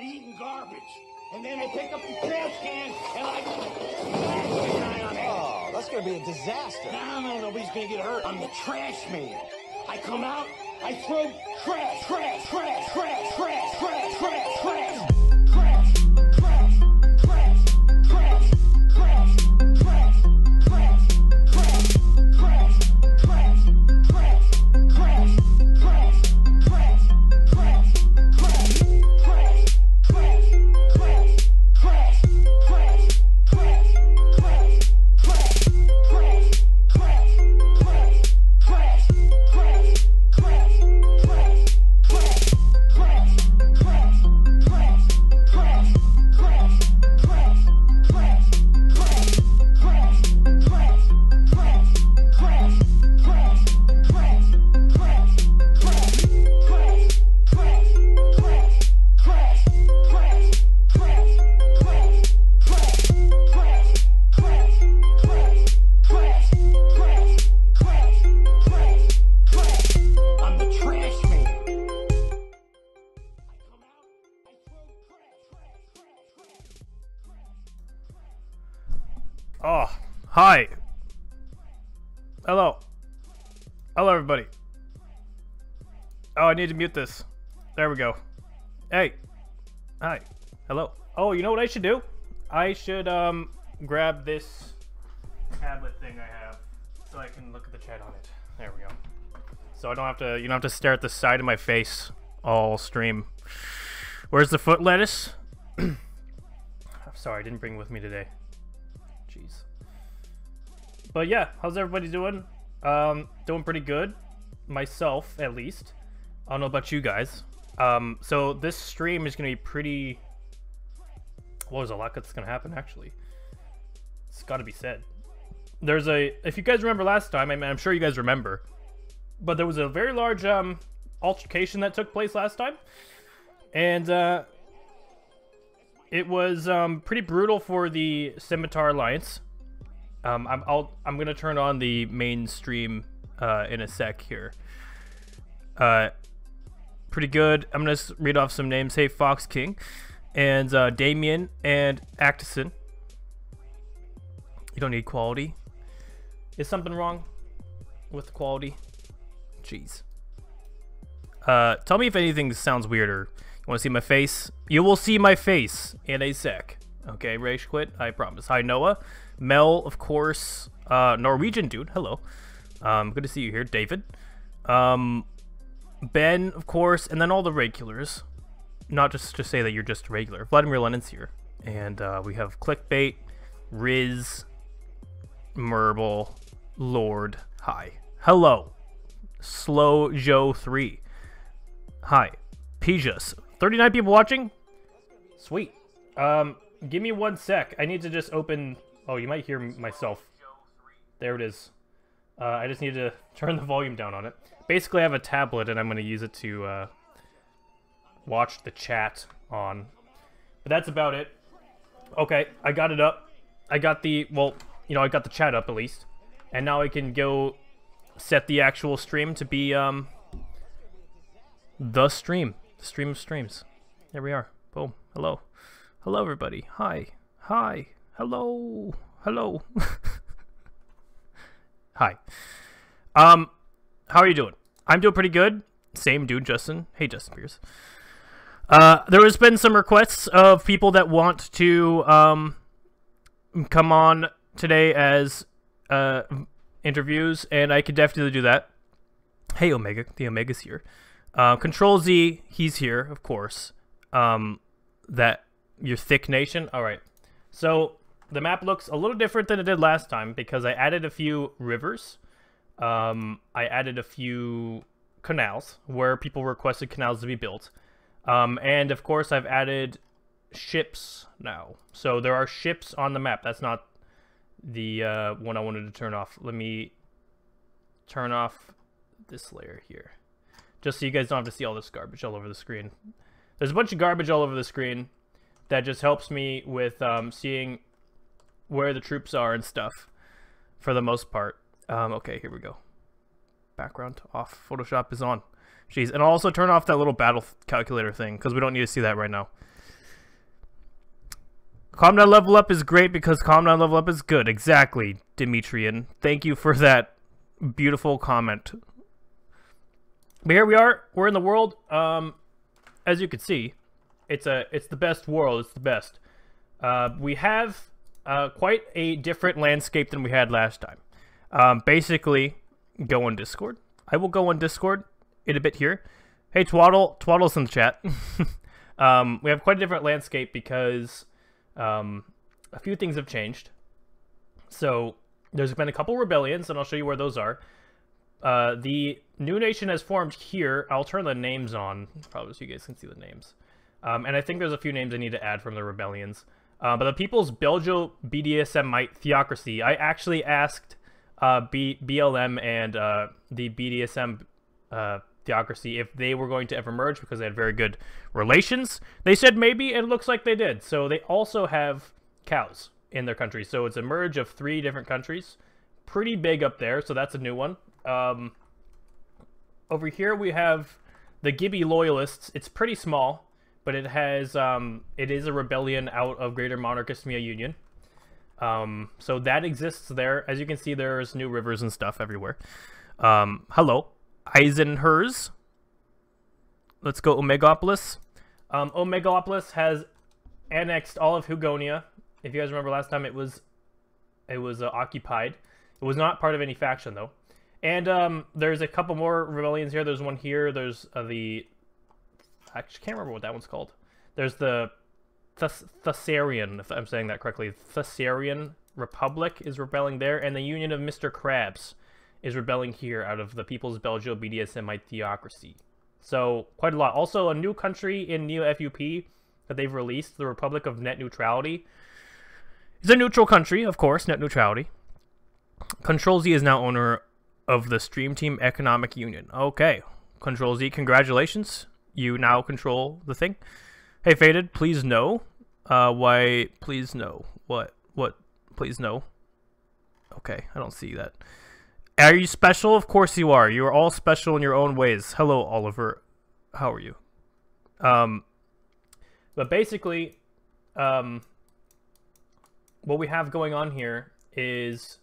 eating garbage. And then I pick up the trash can and I smash the guy on it. Oh, that's gonna be a disaster. No, nobody's gonna get hurt. I'm the trash man. I come out, I throw trash, trash, trash, trash, trash, trash, trash, trash. Oh, hi. Hello. Hello, everybody. Oh, I need to mute this. There we go. Hey. Hi. Hello. Oh, you know what I should do? I should, grab this tablet thing I have so I can look at the chat on it. There we go. So I don't have to, you don't have to stare at the side of my face all stream. Where's the foot lettuce? I'm sorry, I didn't bring it with me today. Jeez. But yeah, how's everybody doing? Doing pretty good. Myself, at least. I don't know about you guys. So this stream is going to be pretty... Well, there's a lot that's going to happen, actually. It's got to be said. There's a... If you guys remember last time, I mean, I'm sure you guys remember. But there was a very large altercation that took place last time. And it was pretty brutal for the Scimitar Alliance. I'm gonna turn on the main stream in a sec here. Pretty good. I'm gonna read off some names. Hey, Fox King, and Damien and Actison. You don't need quality. Is something wrong with the quality? Jeez. Tell me if anything sounds weirder. You want to see my face? You will see my face in a sec. Okay, Rage Quit, I promise. Hi, Noah. Mel, of course. Norwegian dude, hello. Good to see you here. David. Ben, of course. And then all the regulars. Not just to say that you're just regular. Vladimir Lenin's here. And we have Clickbait, Riz, Merble, Lord. Hi. Hello. Slow Joe 3. Hi. Pijas. 39 people watching? Sweet. Give me 1 sec. I need to just open... Oh, you might hear myself. There it is. I just need to turn the volume down on it. Basically, I have a tablet, and I'm going to use it to watch the chat on. But that's about it. Okay, I got it up. I got the... Well, you know, I got the chat up, at least. And now I can go set the actual stream to be, the stream. The stream of streams. There we are. Boom. Hello. Hello, everybody. Hi. Hi. Hello. Hello. Hi. How are you doing? I'm doing pretty good. Same dude, Justin. Hey, Justin Pierce. There has been some requests of people that want to come on today as interviews, and I could definitely do that. Hey, Omega. The Omega's here. Control Z, he's here, of course. That your thick nation. All right. So the map looks a little different than it did last time because I added a few rivers. I added a few canals where people requested canals to be built. And of course I've added ships now. So there are ships on the map. That's not the one I wanted to turn off. Let me turn off this layer here. Just so you guys don't have to see all this garbage all over the screen. There's a bunch of garbage all over the screen that just helps me with seeing where the troops are and stuff for the most part. Okay, here we go. Background off. Photoshop is on. Jeez, and I'll also turn off that little battle calculator thing because we don't need to see that right now. Calm Down Level Up is great because Calm Down Level Up is good. Exactly, Dimitrian. Thank you for that beautiful comment. But here we are. We're in the world. As you can see, it's the best world. It's the best. We have quite a different landscape than we had last time. Basically, go on Discord. I will go on Discord in a bit here. Hey, Twaddle. Twaddle's in the chat. We have quite a different landscape because a few things have changed. So there's been a couple rebellions, and I'll show you where those are. The new nation has formed here. I'll turn the names on, probably so you guys can see the names. And I think there's a few names I need to add from the rebellions. But the People's Belgio-BDSMite Theocracy, I actually asked BLM and the BDSM Theocracy if they were going to ever merge because they had very good relations. They said maybe, and it looks like they did. So they also have cows in their country. So it's a merge of 3 different countries. Pretty big up there, so that's a new one. Over here we have the Gibby Loyalists. It's pretty small, but it has it is a rebellion out of Greater Monarchist Mia Union. So that exists there. As you can see, there's new rivers and stuff everywhere. Hello, Eisenhers. Let's go Omegopolis. Omegopolis has annexed all of Hugonia. If you guys remember last time, it was occupied. It was not part of any faction though. And there's a couple more rebellions here. There's one here. There's I actually can't remember what that one's called. There's the Thessarian, if I'm saying that correctly. Thessarian Republic is rebelling there, and the Union of Mr. Krabs is rebelling here out of the People's Belgio-BDSMite Theocracy. So, quite a lot. Also, a new country in Neo-FUP that they've released, the Republic of Net Neutrality. It's a neutral country, of course, net neutrality. Control Z is now owner of the Stream Team Economic Union. Okay. Control Z, congratulations. You now control the thing. Hey, Faded, please no. Why? Please no. What? Please no. Okay, I don't see that. Are you special? Of course you are. You are all special in your own ways. Hello, Oliver. How are you? But basically, what we have going on here is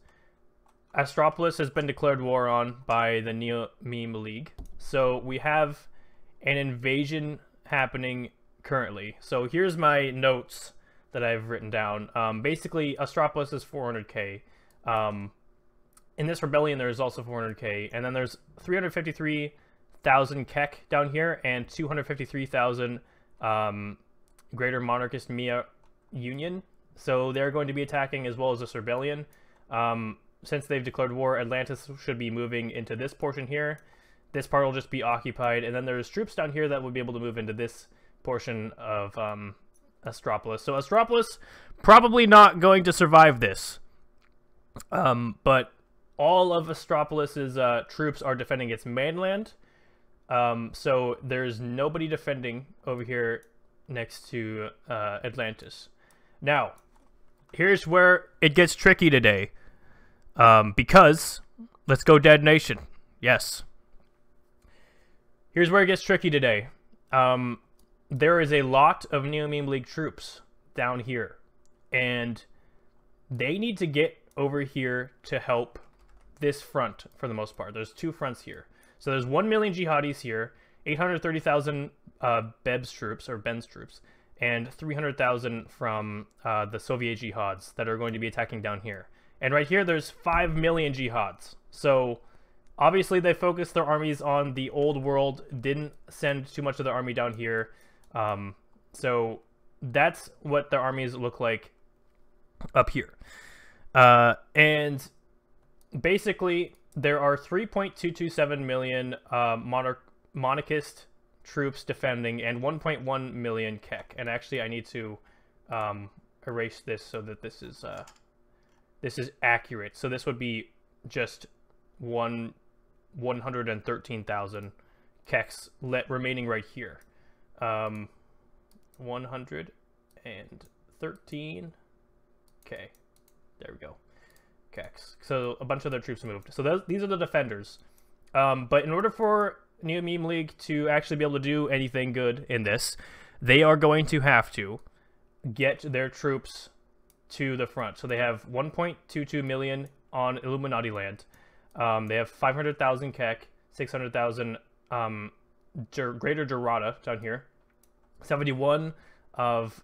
Astropolis has been declared war on by the Neo-Meme League. So we have an invasion happening currently. So here's my notes that I've written down. Basically, Astropolis is 400k. In this rebellion, there's also 400k. And then there's 353,000 Keck down here and 253,000 Greater Monarchist Mia Union. So they're going to be attacking as well as this rebellion. Since they've declared war, Atlantis should be moving into this portion here. This part will just be occupied, and then there's troops down here that would be able to move into this portion of Astropolis. So Astropolis probably not going to survive this. But all of Astropolis's troops are defending its mainland. So there's nobody defending over here next to Atlantis. Now, here's where it gets tricky today. Because, let's go Dead Nation. Yes. Here's where it gets tricky today. There is a lot of Neo-Meme League troops down here. And they need to get over here to help this front for the most part. There's 2 fronts here. So there's 1 million jihadis here, 830,000 Beb's troops, or Ben's troops, and 300,000 from the Soviet jihads that are going to be attacking down here. And right here, there's 5 million jihads. So, obviously, they focused their armies on the old world, didn't send too much of their army down here. So, that's what their armies look like up here. And basically, there are 3.227 million monarchist troops defending and 1.1 million Keck. And actually, I need to erase this so that this is accurate. So this would be just 113,000 Kecks remaining right here. 113. Okay, there we go. Kecks. So a bunch of their troops moved. So these are the defenders. But in order for Neo-Meme League to actually be able to do anything good in this, they are going to have to get their troops to the front. So they have 1.22 million on Illuminati land. They have 500,000 Keck, 600,000 Greater Dorada down here, 71 of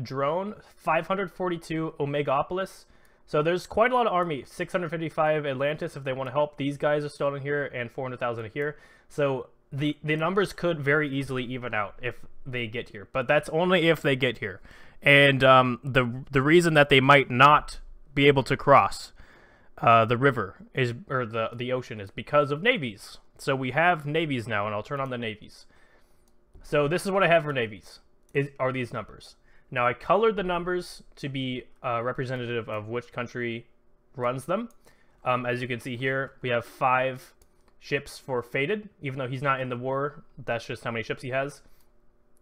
Drone, 542 Omegapolis. So there's quite a lot of army. 655 Atlantis if they want to help. These guys are still in here, and 400,000 here. So the numbers could very easily even out if they get here, but that's only if they get here. And the reason that they might not be able to cross the river is, or the ocean, is because of navies. So we have navies now, and I'll turn on the navies. So this is what I have for navies, are these numbers. Now I colored the numbers to be representative of which country runs them. As you can see here, we have 5 ships for Fated, even though he's not in the war. That's just how many ships he has.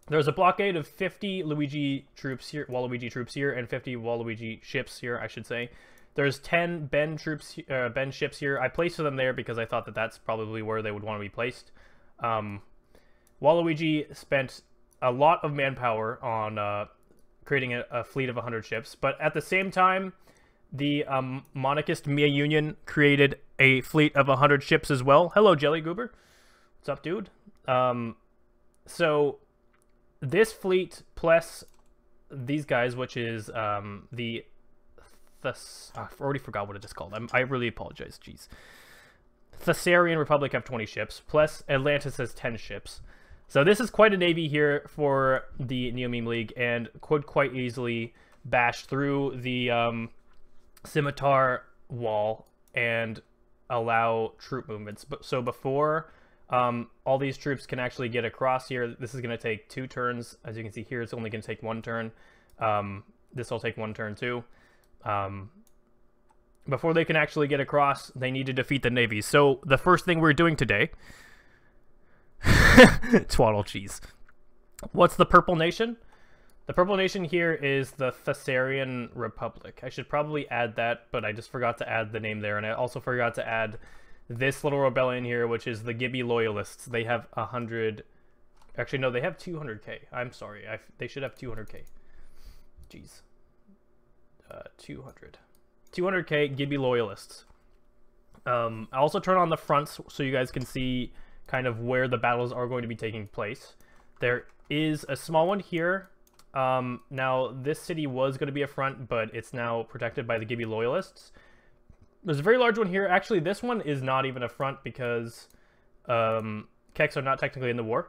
There's a blockade of 50 Luigi troops here, Waluigi troops here, and 50 Waluigi ships here, I should say. There's 10 Ben troops, Ben ships here. I placed them there because I thought that that's probably where they would want to be placed. Waluigi spent a lot of manpower on creating a fleet of 100 ships, but at the same time, the monarchist Mia Union created a fleet of 100 ships as well. Hello, Jelly Goober. What's up, dude? So this fleet plus these guys, which is I already forgot what it is called. I really apologize. Jeez. Thessarian Republic have 20 ships, plus Atlantis has 10 ships. So this is quite a navy here for the Neo Meme League, and could quite easily bash through the Scimitar wall and allow troop movements. So before all these troops can actually get across here, this is going to take 2 turns. As you can see here, it's only going to take 1 turn. This will take 1 turn too. Before they can actually get across, they need to defeat the navies. So the first thing we're doing today... Twaddle cheese. What's the Purple Nation? The Purple Nation here is the Thessarian Republic. I should probably add that, but I just forgot to add the name there. And I also forgot to add this little rebellion here, which is the Gibby Loyalists. They have 100... Actually, no, they have 200k. I'm sorry. They should have 200k. Jeez. 200k Gibby Loyalists. I also turn on the fronts so you guys can see kind of where the battles are going to be taking place. There is a small one here. Now, this city was going to be a front, but it's now protected by the Gibby Loyalists. There's a very large one here. Actually, this one is not even a front because Keks are not technically in the war.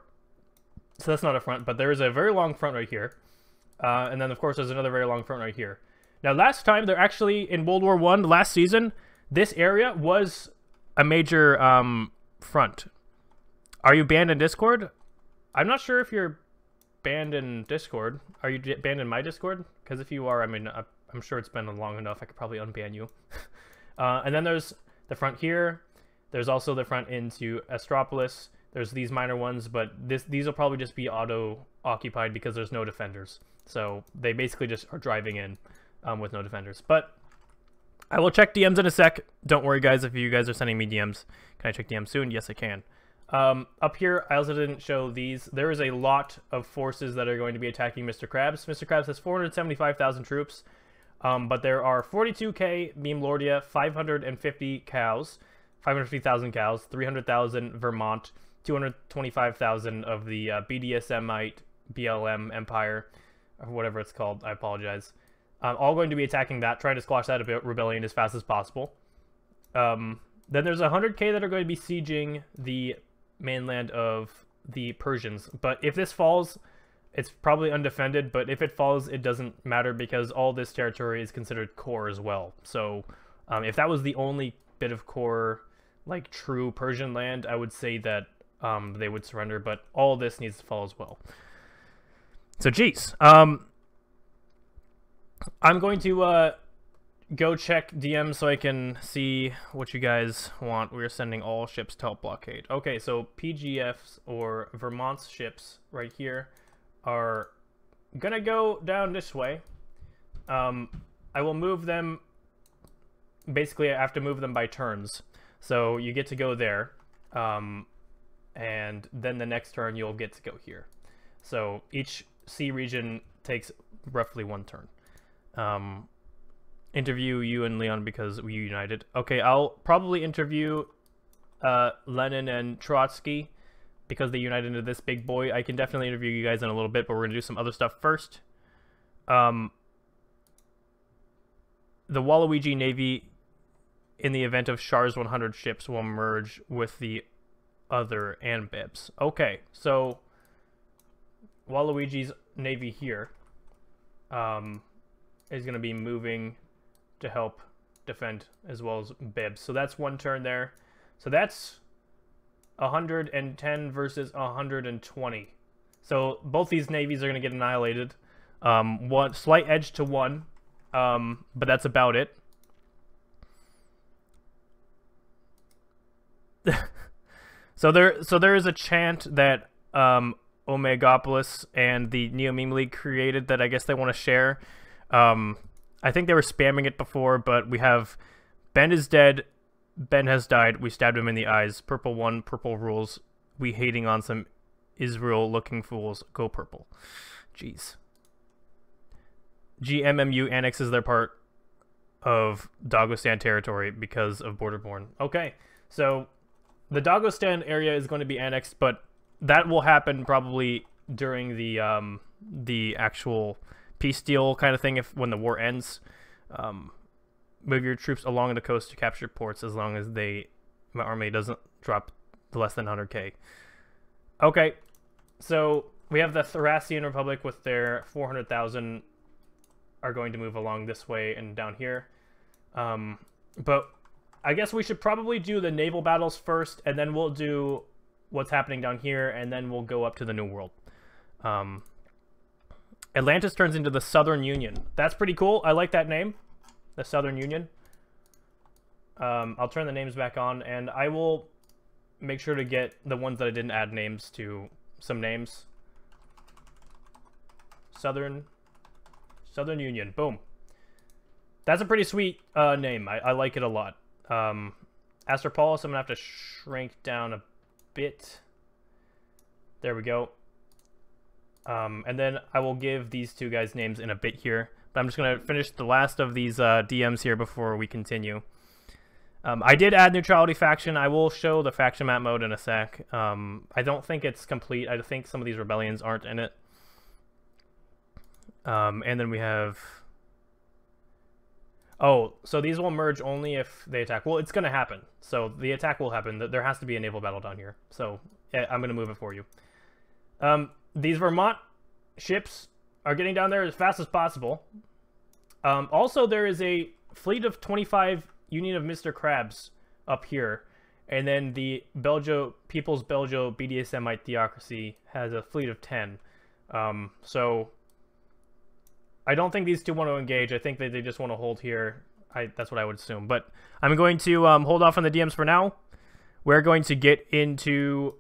So that's not a front, but there is a very long front right here. And then, of course, there's another very long front right here. Now, last time, they're actually in World War I, last season, this area was a major front. Are you banned in Discord? I'm not sure if you're banned in Discord. Are you banned in my Discord? Because if you are, I mean, I'm sure it's been long enough. I could probably unban you. And then there's the front here. There's also the front into Astropolis. There's these minor ones, but these will probably just be auto-occupied because there's no defenders. So they basically just are driving in with no defenders. But I will check DMs in a sec. Don't worry, guys, if you guys are sending me DMs. Can I check DMs soon? Yes, I can. Up here, I also didn't show these. There is a lot of forces that are going to be attacking Mr. Krabs. Mr. Krabs has 475,000 troops, but there are 42k Meme Lordia, 550 cows, 550,000 cows, 300,000 Vermont, 225,000 of the BDSMite BLM Empire, or whatever it's called. I apologize. All going to be attacking that, trying to squash that rebellion as fast as possible. Then there's 100k that are going to be sieging the mainland of the Persians. But if this falls, it's probably undefended. But if it falls, it doesn't matter because all this territory is considered core as well. So if that was the only bit of core, like true Persian land, I would say that they would surrender. But all this needs to fall as well. So geez. I'm going to go check DM so I can see what you guys want. We're sending all ships to help blockade. Okay, so PGFs or Vermont's ships right here are gonna go down this way. I will move them. Basically, I have to move them by turns. So you get to go there, and then the next turn you'll get to go here. So each sea region takes roughly 1 turn. Interview you and Leon because we united. Okay, I'll probably interview Lenin and Trotsky because they united into this big boy. I can definitely interview you guys in a little bit, but we're gonna do some other stuff first. The Waluigi Navy, in the event of Char's 100 ships, will merge with the other Anbibs. Okay, so Waluigi's Navy here is going to be moving to help defend as well as Bibs. So that's 1 turn there. So that's 110 versus 120. So both these navies are going to get annihilated. One slight edge to 1, but that's about it. So there is a chant that Omegapolis and the Neo Meme League created that I guess they want to share. I think they were spamming it before, but we have Ben is dead, Ben has died, we stabbed him in the eyes, purple 1, purple rules, we hating on some Israel looking fools, go purple. Jeez. GMMU annexes their part of Dagostan territory because of Borderborn. Okay, so the Dagostan area is going to be annexed, but that will happen probably during the actual peace deal kind of thing. When the war ends, move your troops along the coast to capture ports as long as my army doesn't drop to less than 100k. Okay, so we have the Thracian Republic with their 400,000 are going to move along this way and down here, but I guess we should probably do the naval battles first, and then we'll do what's happening down here, and then we'll go up to the New World. Atlantis turns into the Southern Union. That's pretty cool. I like that name, the Southern Union. I'll turn the names back on, and I will make sure to get the ones that I didn't add names to some names. Southern Union. Boom. That's a pretty sweet name. I like it a lot. Astropolis, I'm gonna have to shrink down a bit. There we go. And then I will give these 2 guys names in a bit here, but I'm just gonna finish the last of these DMs here before we continue. I did add neutrality faction. I will show the faction map mode in a sec. I don't think it's complete. I think some of these rebellions aren't in it. And then we have... Oh, so these will merge only if they attack. Well, it's going to happen. So the attack will happen. There has to be a naval battle down here. So I'm going to move it for you. These Vermont ships are getting down there as fast as possible. Also, there is a fleet of 25 Union of Mr. Krabs up here. And then the People's Belgio BDSMite Theocracy has a fleet of 10. So... I don't think these 2 want to engage. I think that they just want to hold here. That's what I would assume. But I'm going to hold off on the DMs for now. We're going to get into,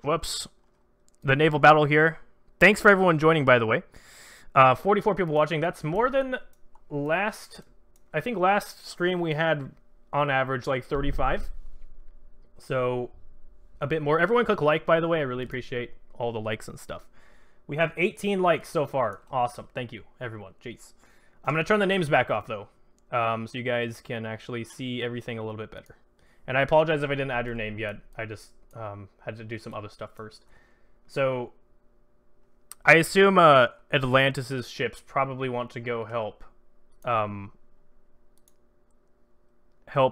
the naval battle here. Thanks for everyone joining, by the way. 44 people watching. That's more than I think last stream we had, on average, like 35. So, a bit more. Everyone click like, by the way. I really appreciate all the likes and stuff. We have 18 likes so far. Awesome. Thank you, everyone. Jeez. I'm going to turn the names back off, though, so you guys can actually see everything a little bit better. And I apologize if I didn't add your name yet. I just had to do some other stuff first. So, I assume Atlantis' ships probably want to go help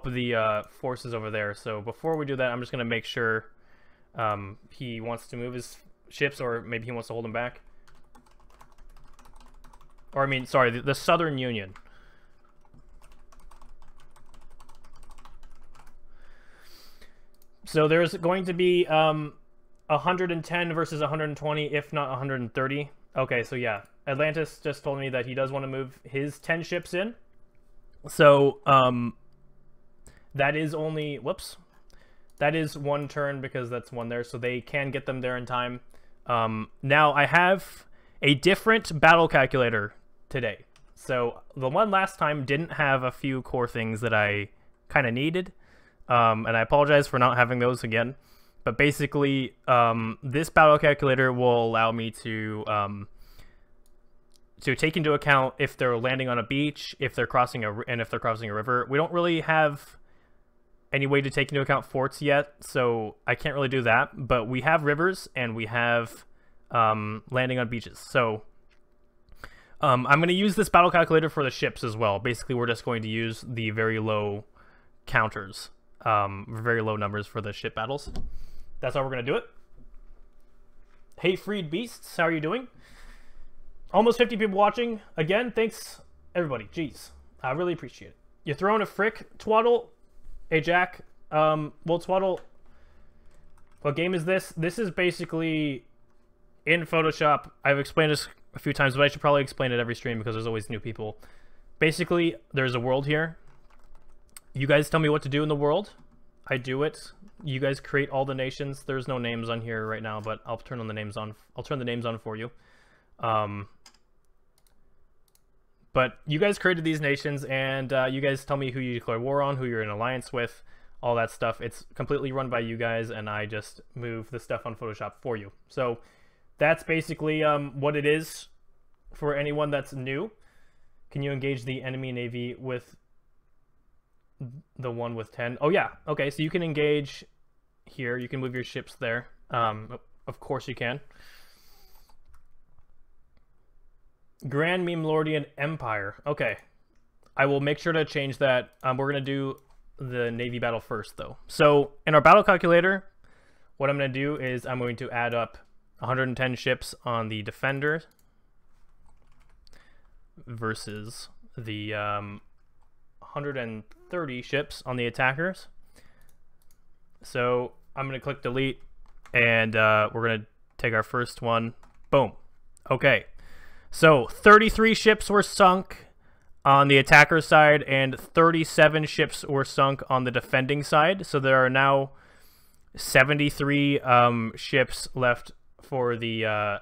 the forces over there. So, before we do that, I'm just going to make sure he wants to move his ships, or maybe he wants to hold them back. Or, I mean, sorry, the Southern Union. So there's going to be 110 versus 120, if not 130. Okay, so yeah, Atlantis just told me that he does want to move his 10 ships in. So, that is only, that is 1 turn because that's 1 there, so they can get them there in time. Now, I have a different battle calculator today. So, the one last time didn't have a few core things that I kind of needed. And I apologize for not having those again. But basically, this battle calculator will allow me to to take into account if they're landing on a beach, if they're crossing if they're crossing a river. We don't really have any way to take into account forts yet, so I can't really do that. But we have rivers and we have landing on beaches. So I'm going to use this battle calculator for the ships as well. Basically, we're just going to use the very low counters, very low numbers for the ship battles. That's how we're going to do it. Hey, Freed Beasts, how are you doing? Almost 50 people watching. Again, thanks, everybody. Jeez, I really appreciate it. You're throwing a frick, Twaddle? Hey, Jack. Well, Twaddle, what game is this? This is basically in Photoshop. I've explained this a few times, but I should probably explain it every stream because there's always new people. Basically, there's a world here. You guys tell me what to do in the world. I do it. You guys create all the nations. There's no names on here right now, but I'll turn the names on. I'll turn the names on for you. But you guys created these nations, and you guys tell me who you declare war on, who you're in alliance with, all that stuff. It's completely run by you guys, and I just move the stuff on Photoshop for you. So that's basically what it is for anyone that's new. Can you engage the enemy navy with the one with 10? Oh, yeah. Okay, so you can engage here. You can move your ships there. Of course you can. Grand Memlordian Empire. Okay. I will make sure to change that. We're going to do the Navy battle first, though. So, in our battle calculator, what I'm going to do is I'm going to add up 110 ships on the Defender versus the 130 ships on the Attackers. So, I'm going to click Delete, and we're going to take our first one. Boom. Okay. So 33 ships were sunk on the attacker side and 37 ships were sunk on the defending side. So there are now 73 ships left for the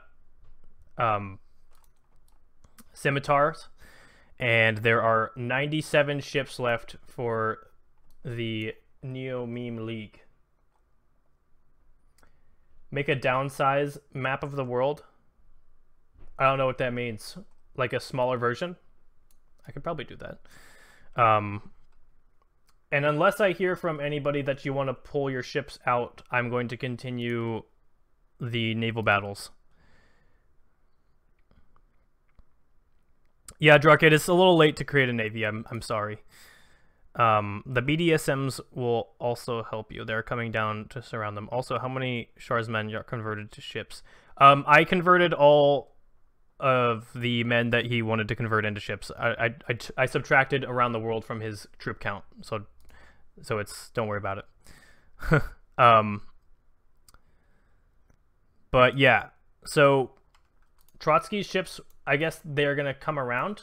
scimitars, and there are 97 ships left for the Neo-Meme League. Make a downsize map of the world. I don't know what that means. Like a smaller version? I could probably do that. And unless I hear from anybody that you want to pull your ships out, I'm going to continue the naval battles. Yeah, Druckett, it's a little late to create a navy. I'm sorry. The BDSMs will also help you. They're coming down to surround them. Also, how many Char's men are converted to ships? I converted all of the men that he wanted to convert into ships. I subtracted around the world from his troop count, so it's, don't worry about it. But yeah, so Trotsky's ships, I guess they're gonna come around,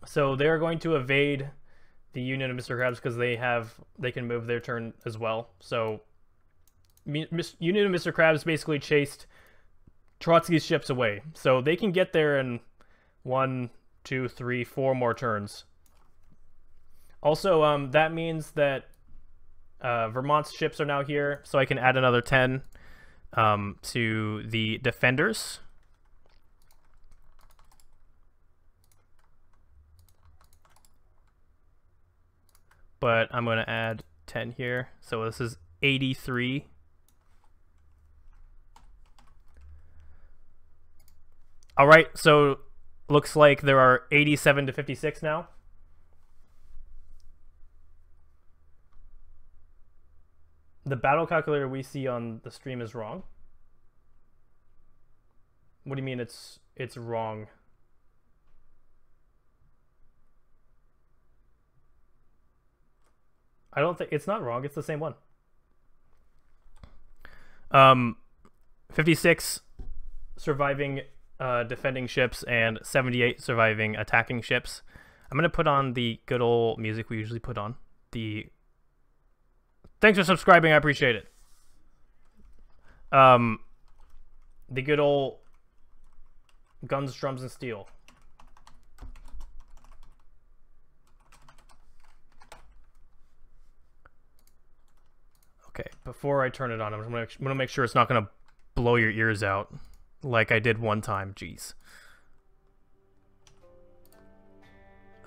so they're going to evade the Union of Mr. Krabs because they can move their turn as well. So Union of Mr. Krabs basically chased Trotsky's ships away, so they can get there in 1, 2, 3, 4 more turns. Also, that means that Vermont's ships are now here, so I can add another 10 to the defenders. But I'm going to add 10 here, so this is 83. All right, so looks like there are 87 to 56 now. The battle calculator we see on the stream is wrong. What do you mean it's wrong? I don't think it's not wrong. It's the same one. 56 surviving defending ships and 78 surviving attacking ships. I'm gonna put on the good old music we usually put on. Thanks for subscribing. I appreciate it. The good old guns, drums, and steel. Okay, before I turn it on, I'm gonna make sure it's not gonna blow your ears out like I did one time. Jeez.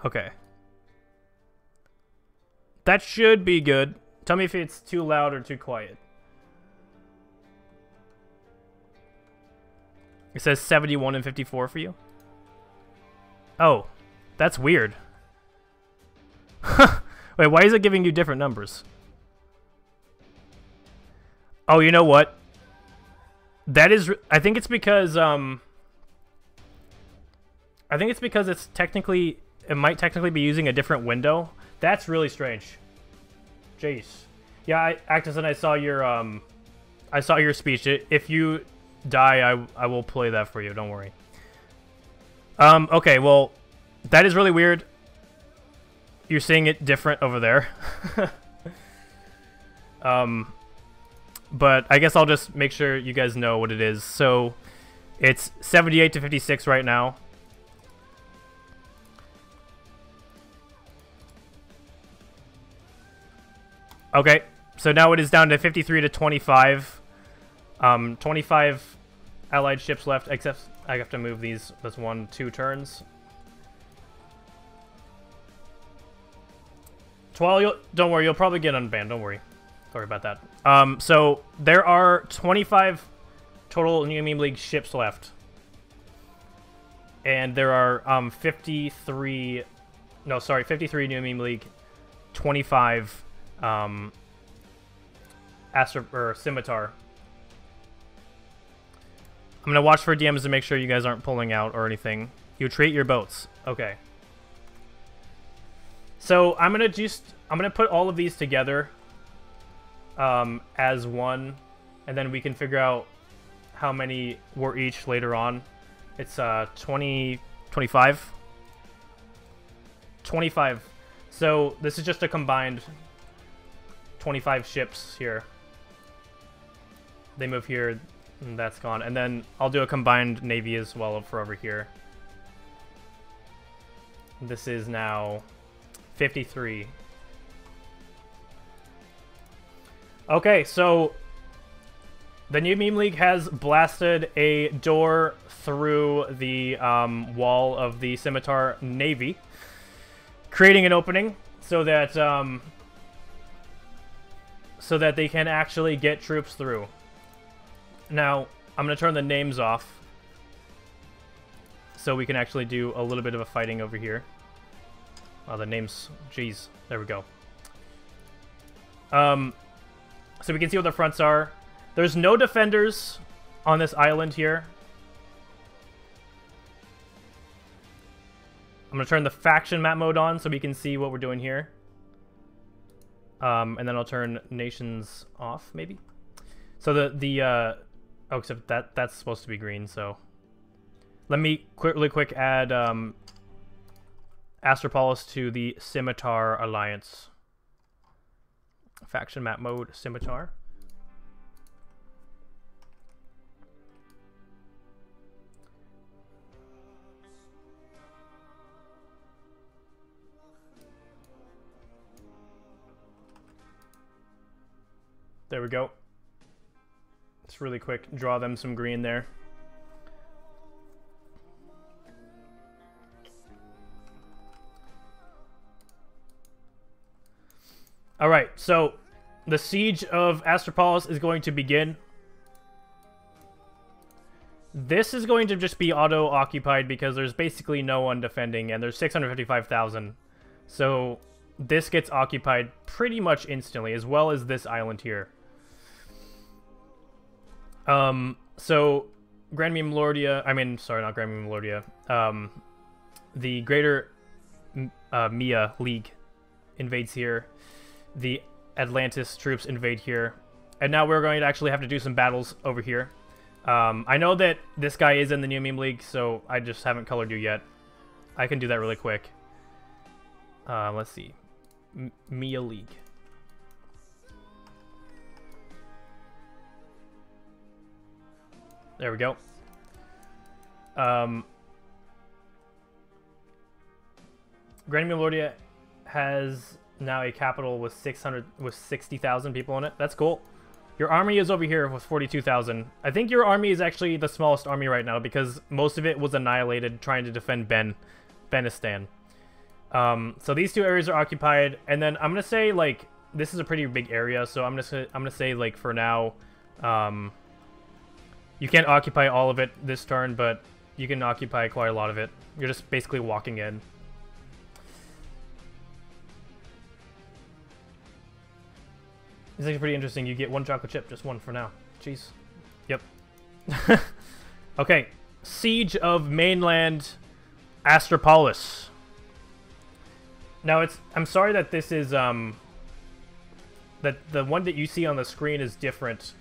Okay. That should be good. Tell me if it's too loud or too quiet. It says 71 and 54 for you. Oh, that's weird. Wait, why is it giving you different numbers? Oh, you know what? That is... I think it's because, I think it's because it's technically... It might technically be using a different window. That's really strange. Jeez. Yeah, Actus, and I saw your speech. If you die, I will play that for you. Don't worry. Okay, well, that is really weird. You're seeing it different over there. But I guess I'll just make sure you guys know what it is. So, it's 78 to 56 right now. Okay, so now it is down to 53 to 25. 25 allied ships left, except I have to move these. That's 2 turns. Twal, don't worry, you'll probably get unbanned. Don't worry. Sorry about that. So there are 25 total New Meme League ships left, and there are 53 New Meme League, 25 Scimitar. I'm gonna watch for DMs to make sure you guys aren't pulling out or anything. You treat your boats. Okay. So I'm gonna put all of these together as one, and then we can figure out how many were each later on. It's 25. So this is just a combined 25 ships here. They move here, and that's gone. And then I'll do a combined navy as well for over here. This is now 53. Okay, so the New Meme League has blasted a door through the wall of the Scimitar Navy, creating an opening so that they can actually get troops through. Now, I'm going to turn the names off so we can actually do a little bit of a fighting over here. Oh, the names, jeez, there we go. So we can see what the fronts are. There's no defenders on this island here. I'm going to turn the faction map mode on so we can see what we're doing here. And then I'll turn nations off, maybe. So oh, except that's supposed to be green, so... Let me quick add Astropolis to the Scimitar Alliance. Faction map mode, Scimitar. There we go. It's really quick. Draw them some green there. Alright, so the siege of Astropolis is going to begin. This is going to just be auto-occupied because there's basically no one defending, and there's 655,000. So this gets occupied pretty much instantly, as well as this island here. So Grand Meme Lordia, sorry, not Grand Meme Lordia. The Greater Mia League invades here. The Atlantis troops invade here. And now we're going to actually have to do some battles over here. I know that this guy is in the New Meme League, so I just haven't colored you yet. I can do that really quick. Let's see. Mia League. There we go. Grand Meme Lordia has now a capital with 60,000 people in it. That's cool. Your army is over here with 42,000. I think your army is actually the smallest army right now because most of it was annihilated trying to defend Benistan. So these two areas are occupied, and then I'm gonna say like this is a pretty big area, so I'm gonna say like for now, you can't occupy all of it this turn, but you can occupy quite a lot of it. You're just basically walking in. This is pretty interesting. You get one chocolate chip, just one for now. Jeez. Yep. Okay. Siege of mainland Astropolis. Now I'm sorry that this is that the one that you see on the screen is different.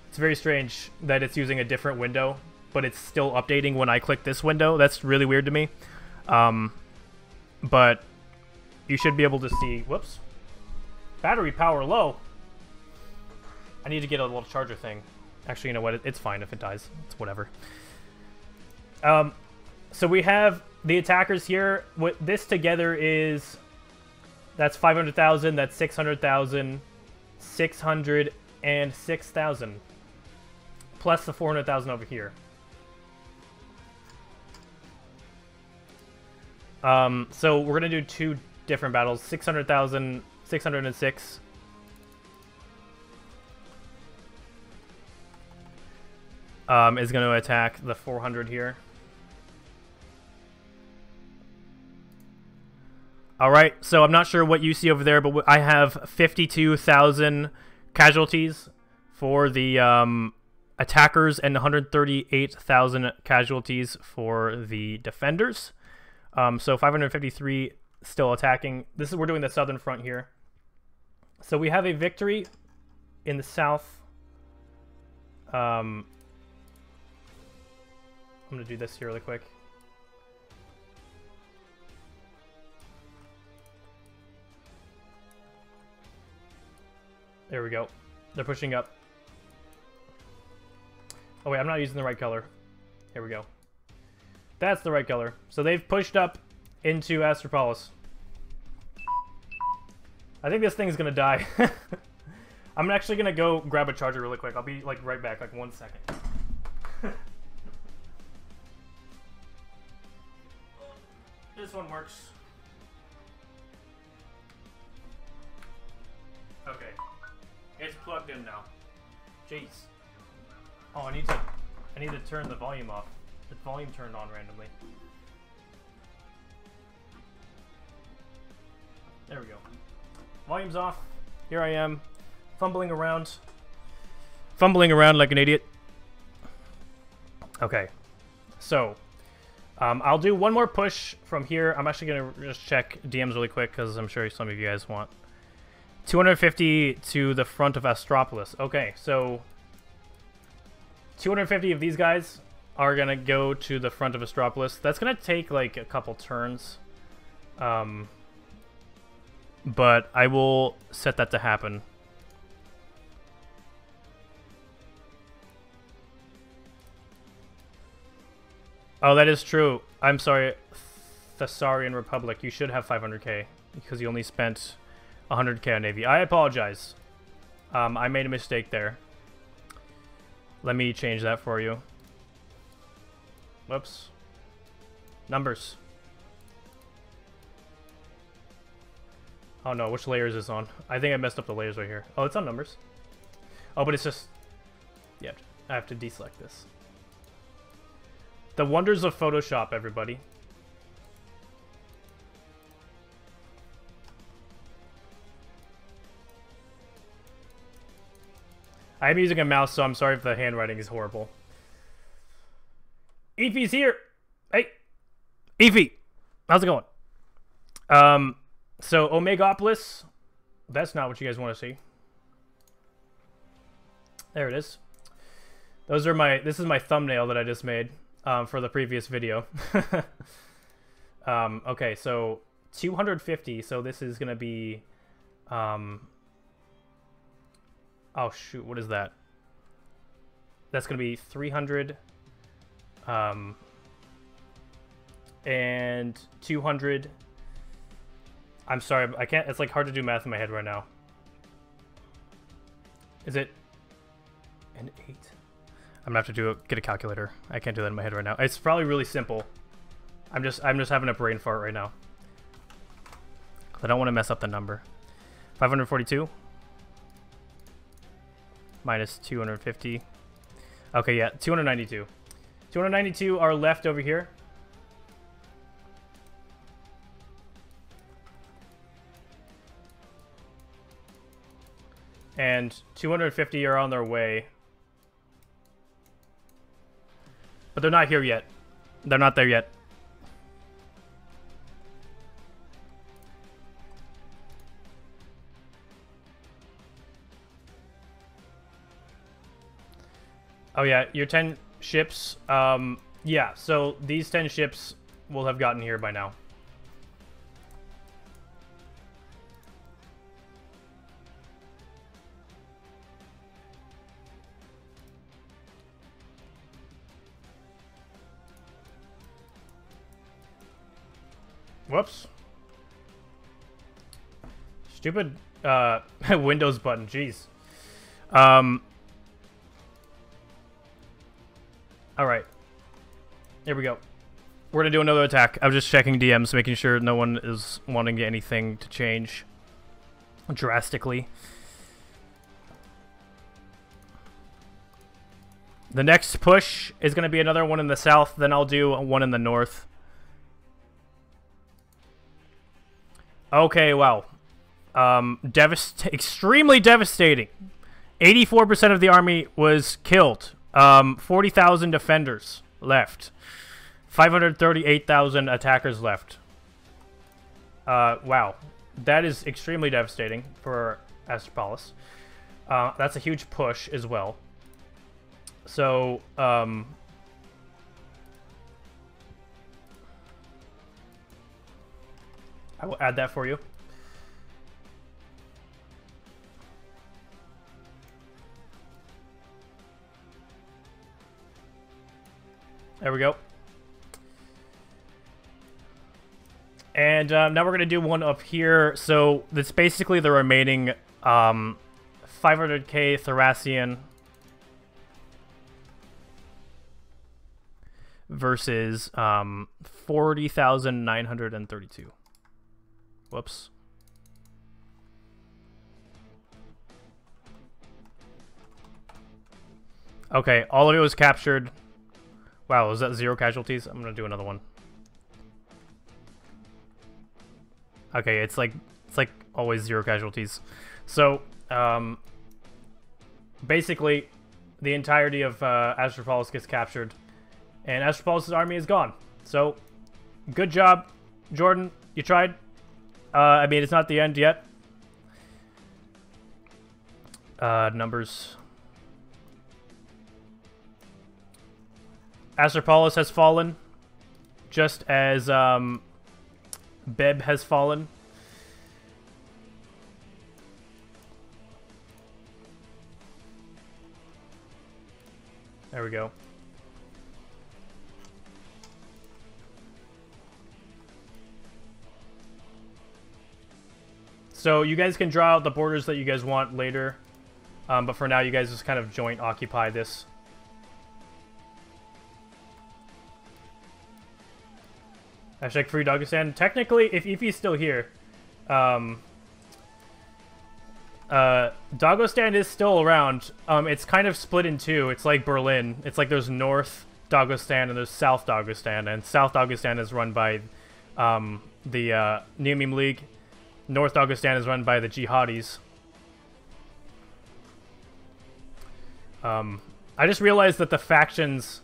It's very strange that it's using a different window, but it's still updating when I click this window. That's really weird to me. But you should be able to see, whoops. Battery power low. I need to get a little charger thing. Actually, you know what? It's fine if it dies. It's whatever. So we have the attackers here. What this together is, that's 500,000. That's 600,000, 606,000, plus the 400,000 over here. So we're gonna do two different battles. 600,000, 606. Is going to attack the 400 here. Alright, so I'm not sure what you see over there, but I have 52,000 casualties for the attackers and 138,000 casualties for the defenders. So 553 still attacking. We're doing the southern front here. So we have a victory in the south. I'm going to do this here really quick. There we go. They're pushing up. Oh wait, I'm not using the right color. Here we go. That's the right color. So they've pushed up into Astropolis. I think this thing's going to die. I'm actually going to go grab a charger really quick. I'll be like right back, like 1 second. This one works. Okay. It's plugged in now. Jeez. Oh, I need to turn the volume off. The volume turned on randomly. There we go. Volume's off. Here I am, fumbling around like an idiot. Okay. So, I'll do one more push from here. I'm actually going to just check DMs really quick because I'm sure some of you guys want. 250 to the front of Astropolis. Okay, so 250 of these guys are going to go to the front of Astropolis. That's going to take like a couple turns. But I will set that to happen. Oh, that is true. I'm sorry, Thessarian Republic. You should have 500k because you only spent 100k on Navy. I apologize. I made a mistake there. Let me change that for you. Whoops. Numbers. Oh no, which layer is this on? I think I messed up the layers right here. Oh, it's on numbers. Oh, but it's just... Yeah, I have to deselect this. The wonders of Photoshop, everybody. I'm using a mouse, so I'm sorry if the handwriting is horrible. Eefy's here! Hey! Eefy! How's it going? So, Omegopolis. That's not what you guys want to see. There it is. Those are my... This is my thumbnail that I just made for the previous video. Okay, so 250. So this is going to be... Oh, shoot. What is that? That's going to be 300. And 200. I'm sorry, I can't. It's like hard to do math in my head right now. Is it an 8? I'm gonna have to get a calculator. I can't do that in my head right now. It's probably really simple. I'm just having a brain fart right now. I don't want to mess up the number. 542 minus 250. Okay, yeah, 292. 292 are left over here. And 250 are on their way. But they're not here yet. They're not there yet. Oh yeah, your 10 ships, yeah, so these 10 ships will have gotten here by now. Whoops. Stupid, Windows button, jeez. Alright. Here we go. We're gonna do another attack. I was just checking DMs, making sure no one is wanting anything to change drastically. The next push is gonna be another one in the south, then I'll do one in the north. Okay, wow. Extremely devastating. 84% of the army was killed. 40,000 defenders left. 538,000 attackers left. Wow. That is extremely devastating for Astropolis. That's a huge push as well. So, I will add that for you. There we go. And now we're going to do one up here. So that's basically the remaining 500k Thracian versus 40,932. Whoops. Okay, all of it was captured. Wow, is that 0 casualties? I'm gonna do another one. Okay, it's like always 0 casualties. So, basically, the entirety of Astropolis gets captured, and Astropolis' army is gone. So, good job, Jordan. You tried. I mean, it's not the end yet. Numbers. Astropolis has fallen, just as Beb has fallen. There we go. So you guys can draw out the borders that you guys want later, but for now you guys just kind of joint occupy this. Hashtag free Dagestan. Technically, if Ify's still here, Dagestan is still around. It's kind of split in two. It's like Berlin. It's like there's North Dagestan and there's South Dagestan. And South Dagestan is run by the Neomim League. North Dagestan is run by the Jihadis. I just realized that the factions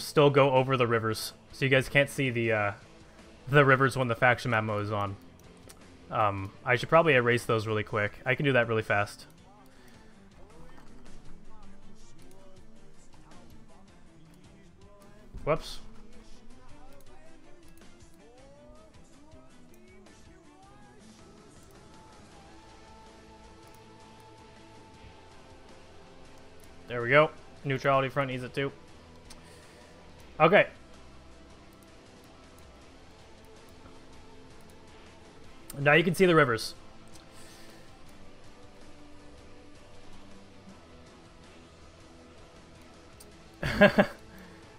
still go over the rivers. So you guys can't see the rivers when the faction memo is on. I should probably erase those really quick. I can do that really fast. Whoops. There we go. Neutrality front needs it too. Okay. Now you can see the rivers.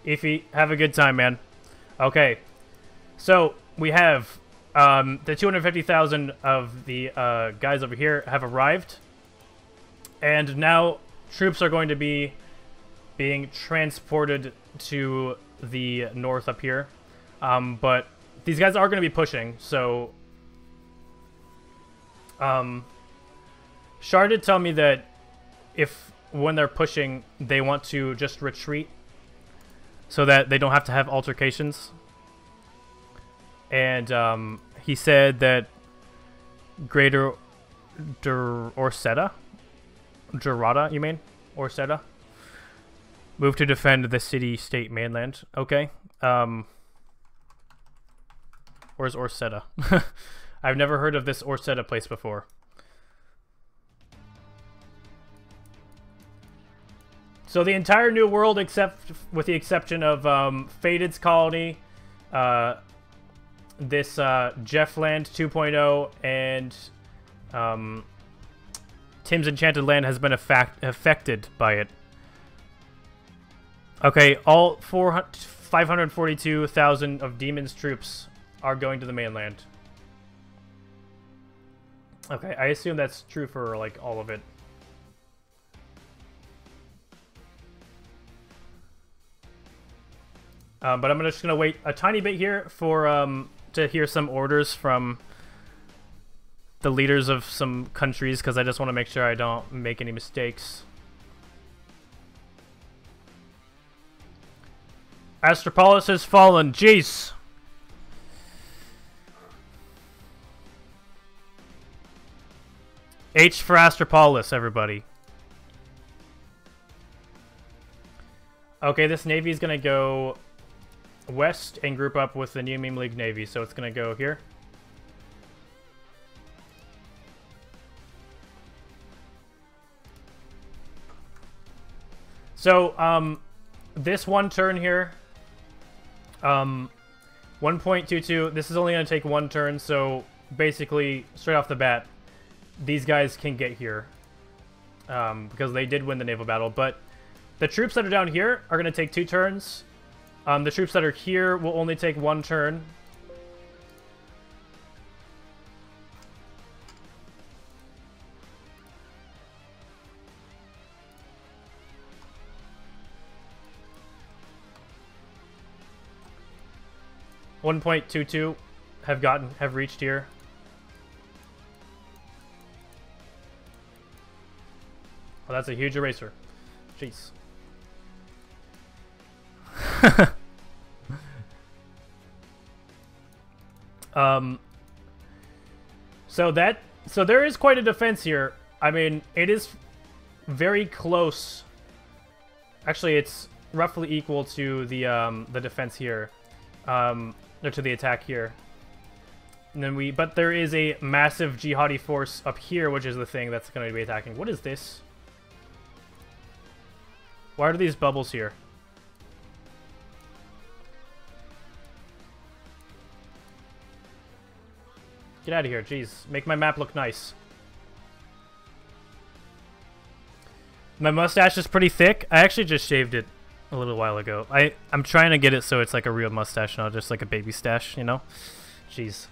Ify, have a good time, man. Okay. So, we have The 250,000 of the guys over here have arrived. And now troops are going to be being transported to the north up here. But these guys are going to be pushing, so... Char did tell me that if, when they're pushing, they want to just retreat so that they don't have to have altercations. And he said that Greater Orsetta? Gerada, you mean? Orsetta? Move to defend the city-state mainland. Okay. Where's Orsetta? I've never heard of this Orsetta place before. So the entire New World, except with the exception of Faded's colony, this Jeffland 2.0, and Tim's Enchanted Land has been affected by it. Okay, all 542,000 of Demon's troops are going to the mainland. Okay, I assume that's true for, like, all of it. But I'm just gonna wait a tiny bit here for, to hear some orders from the leaders of some countries, because I just want to make sure I don't make any mistakes. Astropolis has fallen. Jeez. H for Astropolis, everybody. Okay, this navy is going to go west and group up with the new Meme League Navy, so it's going to go here. So, this one turn here, 1.22, this is only going to take one turn, so basically, straight off the bat, these guys can get here, because they did win the naval battle, but the troops that are down here are going to take 2 turns. The troops that are here will only take 1 turn. .22 have reached here. Oh, that's a huge eraser. Jeez. So there is quite a defense here. I mean, it is very close. Actually, it's roughly equal to the defense here, or to the attack here. And then but there is a massive jihadi force up here, which is the thing that's going to be attacking. What is this? Why are these bubbles here? Get out of here, jeez. Make my map look nice. My mustache is pretty thick. I actually just shaved it a little while ago. I'm trying to get it so it's like a real mustache, not just like a baby stash, you know? Jeez.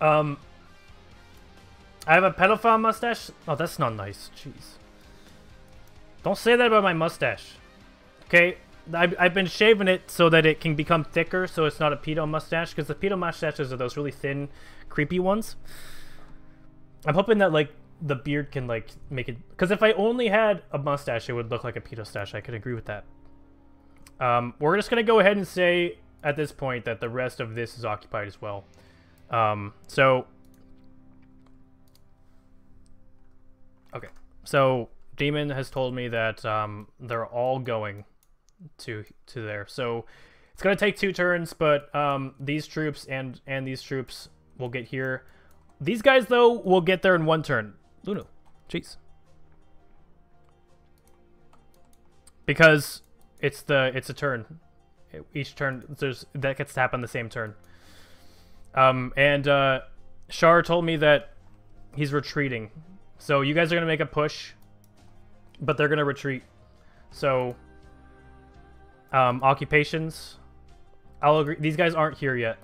I have a pedophile mustache? Oh, that's not nice. Jeez. Don't say that about my mustache. Okay? I've been shaving it so that it can become thicker, so it's not a pedo mustache, because the pedo mustaches are those really thin, creepy ones. I'm hoping that, like, the beard can, like, make it... Because if I only had a mustache, it would look like a pedo stash. I could agree with that. We're just going to go ahead and say, at this point, that the rest of this is occupied as well. So... Okay. So, Demon has told me that they're all going to there. So, it's going to take 2 turns, but these troops and these troops will get here. These guys, though, will get there in 1 turn. Luno. Jeez. Because it's a turn. Each turn, that gets to happen the same turn. Char told me that he's retreating. So you guys are going to make a push, but they're going to retreat. So, occupations. I'll agree. These guys aren't here yet.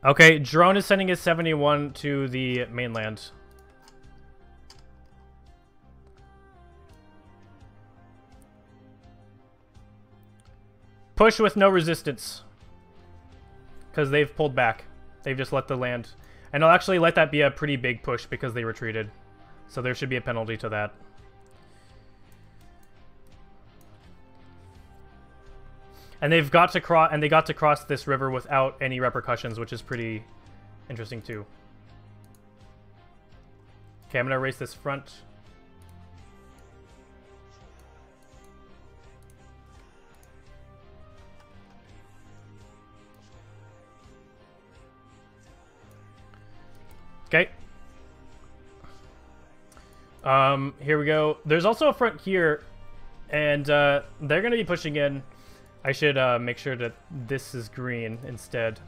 Okay, drone is sending his 71 to the mainland. Push with no resistance. Because they've pulled back. They've just let the land... And I'll actually let that be a pretty big push because they retreated. So there should be a penalty to that. And they've got to cross, and they got to cross this river without any repercussions, which is pretty interesting too. Okay, I'm gonna erase this front. Okay. Here we go. There's also a front here, and they're gonna be pushing in. I should make sure that this is green instead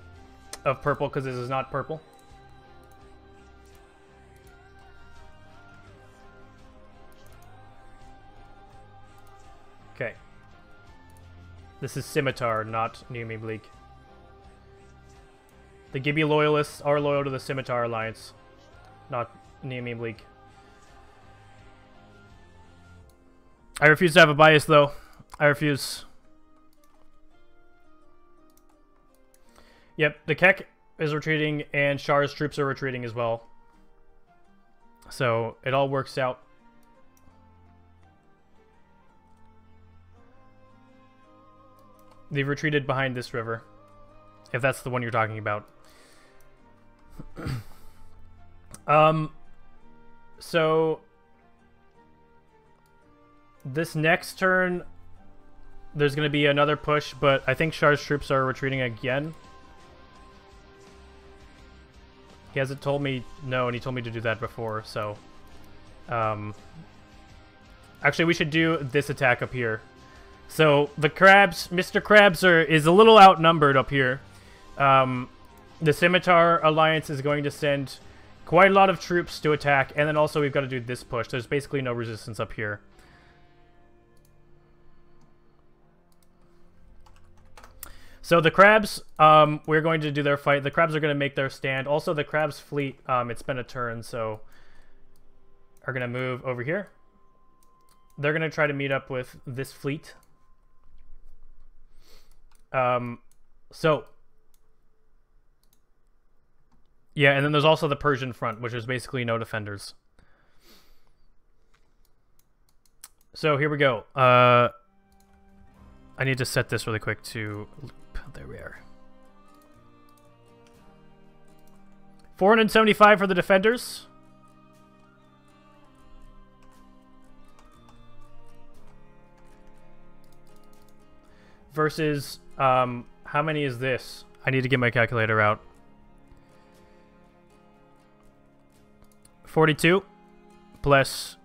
of purple, because this is not purple. Okay. This is Scimitar, not Neumi Bleak. The Gibby loyalists are loyal to the Scimitar Alliance, not Neumi Bleak. I refuse to have a bias, though. I refuse. Yep, the Kek is retreating, and Shar's troops are retreating as well. So, it all works out. They've retreated behind this river, if that's the one you're talking about. So this next turn, there's going to be another push, but I think Shar's troops are retreating again. He hasn't told me no, and he told me to do that before, so... actually, we should do this attack up here. So, the Crabs, Mr. Krabs is a little outnumbered up here. The Scimitar Alliance is going to send quite a lot of troops to attack, and then also we've got to do this push. There's basically no resistance up here. So the Crabs, we're going to do their fight. The Crabs are going to make their stand. Also, the Crabs fleet, it's been a turn, so are going to move over here. They're going to try to meet up with this fleet. So... yeah, and then there's also the Persian front, which is basically no defenders. So here we go. I need to set this really quick to loop. There we are. 475 for the defenders. Versus, how many is this? I need to get my calculator out. 42 plus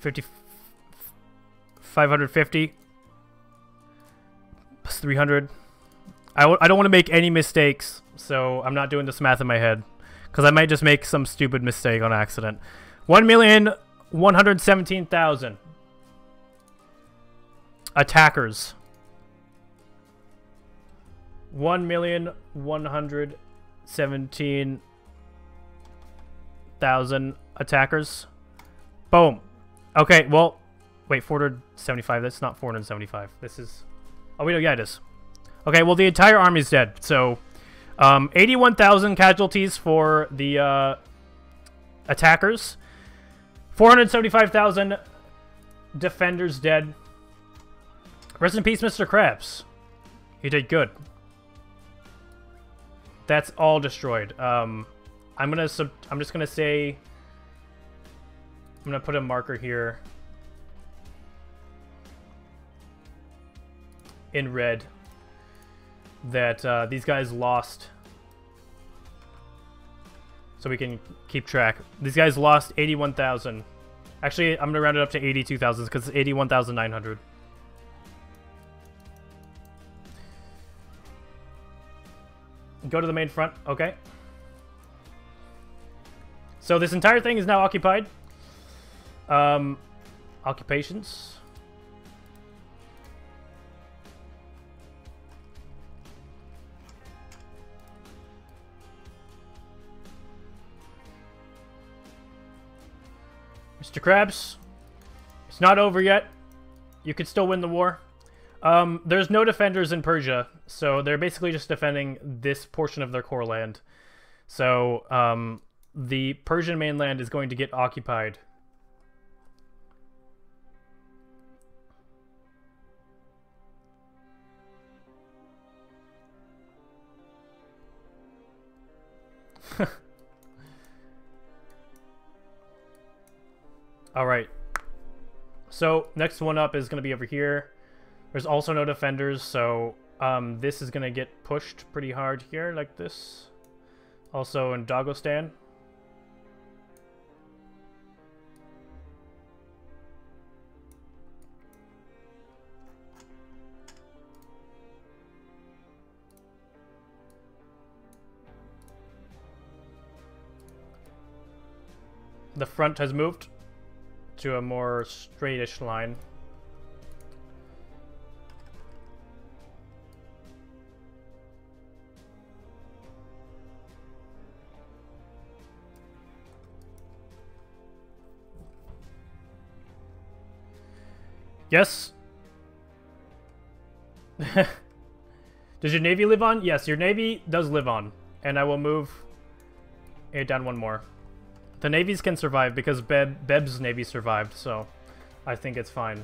550 plus 300. I don't want to make any mistakes, so I'm not doing this math in my head, because I might just make some stupid mistake on accident. 1,117,000 attackers. 1,117,000 attackers. Boom. Okay, well, wait, 475. That's not 475. This is... oh, wait, no, yeah, it is. Okay, well, the entire army's dead. So, 81,000 casualties for the attackers. 475,000 defenders dead. Rest in peace, Mr. Krabs. You did good. That's all destroyed. I'm just gonna say, I'm gonna put a marker here in red that these guys lost, so we can keep track. These guys lost 81,000. Actually, I'm gonna round it up to 82,000 because it's 81,900. Go to the main front. Okay. So this entire thing is now occupied. Occupations. Mr. Krabs, it's not over yet. You could still win the war. There's no defenders in Persia, so they're basically just defending this portion of their core land. So, the Persian mainland is going to get occupied. Alright. So, next one up is going to be over here. There's also no defenders, so this is going to get pushed pretty hard here, like this. Also in Dagestan. The front has moved to a more straightish line. Yes. Does your navy live on? Yes, your navy does live on. And I will move it down one more. The navies can survive because Beb's navy survived, so I think it's fine.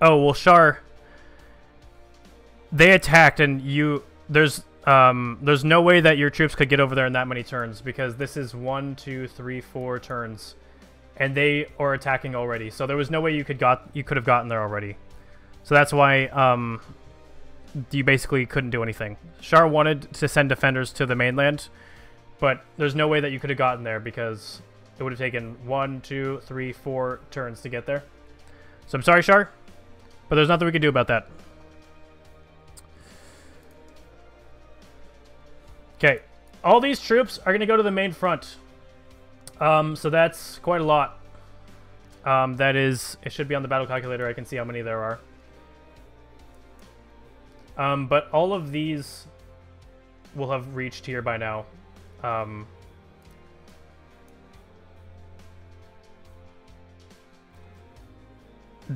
Oh, well, Shar, they attacked and there's no way that your troops could get over there in that many turns because this is 1, 2, 3, 4 turns, and they are attacking already. So there was no way you could have gotten there already. So that's why you basically couldn't do anything. Shar wanted to send defenders to the mainland, but there's no way that you could have gotten there because it would have taken 1, 2, 3, 4 turns to get there. So I'm sorry, Shar, but there's nothing we can do about that. Okay, all these troops are going to go to the main front. So that's quite a lot. That is, it should be on the battle calculator. I can see how many there are. But all of these will have reached here by now.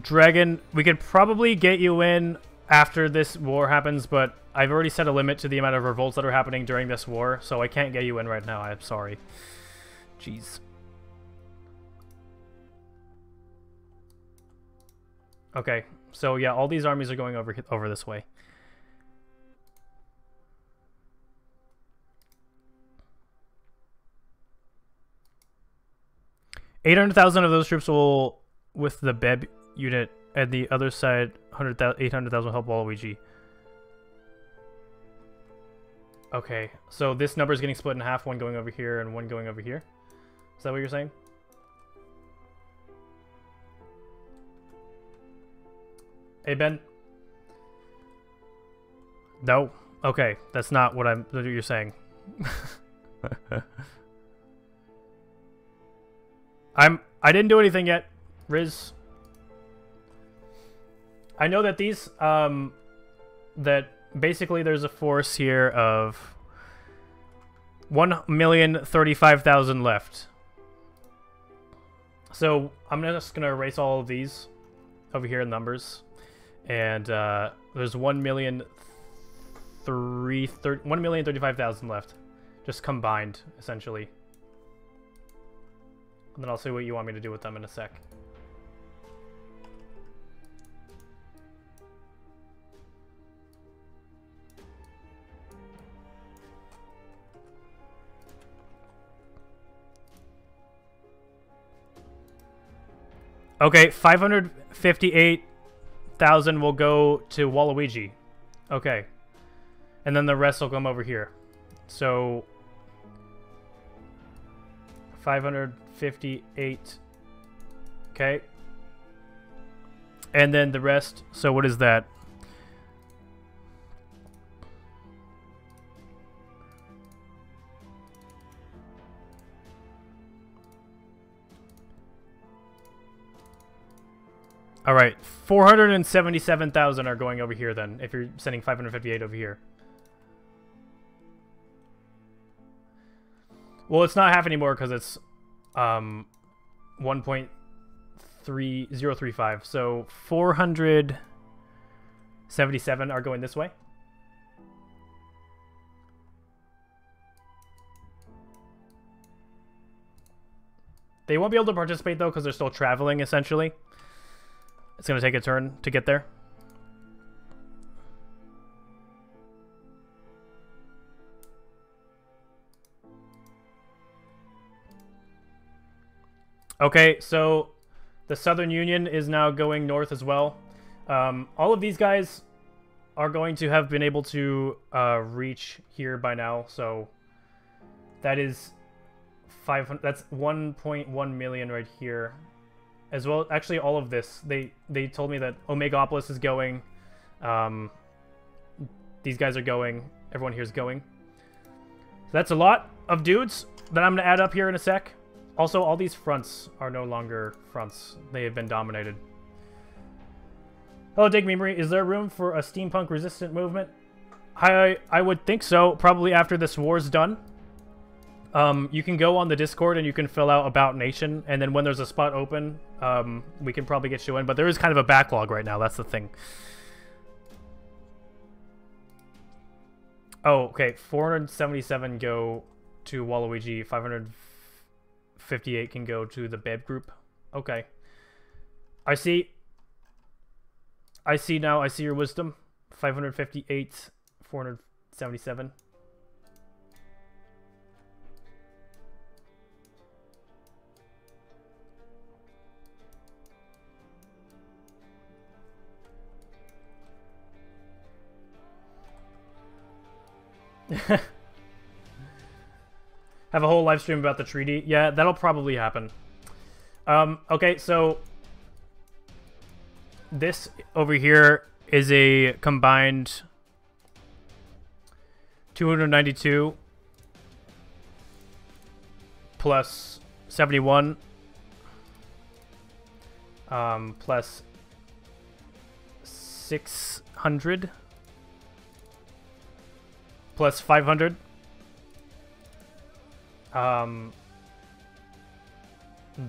Dragon, we could probably get you in after this war happens, but I've already set a limit to the amount of revolts that are happening during this war, so I can't get you in right now. I'm sorry. Jeez. Okay, so yeah, all these armies are going over this way. $800,000 of those troops will, with the Beb unit, and the other side, 800,000 help Waluigi. Okay, so this number is getting split in half, one going over here and one going over here. Is that what you're saying? Hey, Ben? No? Okay, that's not what you're saying. I didn't do anything yet, Riz. I know that these, that basically there's a force here of 1,035,000 left. So I'm just gonna erase all of these over here in numbers, and there's 1,035,000 left, just combined essentially. And then I'll see what you want me to do with them in a sec. Okay, 558,000 will go to Waluigi. Okay. And then the rest will come over here. So 558. Okay. And then the rest, so what is that? All right, 477,000 are going over here then, if you're sending 558 over here. Well, it's not half anymore because it's 1.3035. So 477 are going this way. They won't be able to participate though because they're still traveling essentially. It's going to take a turn to get there. Okay, so the Southern Union is now going north as well. All of these guys are going to have been able to reach here by now, so that is 500. That's 1.1 million right here, as well. Actually, all of this. They told me that Omegapolis is going. These guys are going. Everyone here is going. So that's a lot of dudes that I'm gonna add up here in a sec. Also, all these fronts are no longer fronts. They have been dominated. Hello, Dig Memory. Is there room for a steampunk resistant movement? I would think so. Probably after this war's done. You can go on the Discord and you can fill out About Nation. And then when there's a spot open, we can probably get you in. But there is kind of a backlog right now. That's the thing. Oh, okay. 477 go to Waluigi. 558 can go to the Beb group. Okay. I see now. I see your wisdom. 558, 477. Have a whole live stream about the treaty. Yeah, that'll probably happen. Okay, so this over here is a combined 292 plus 71 plus 600 plus 500.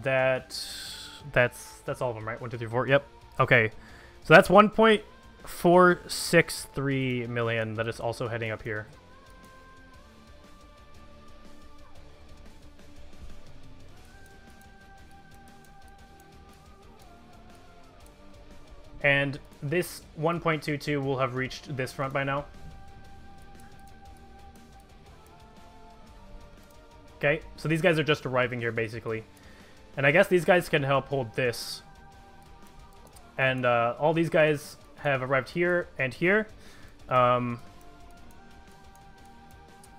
That's all of them, right? 1, 2, 3, 4. Yep. Okay. So that's 1.463 million that is also heading up here. And this 1.22 will have reached this front by now. Okay, so these guys are just arriving here, basically. And I guess these guys can help hold this. And all these guys have arrived here and here.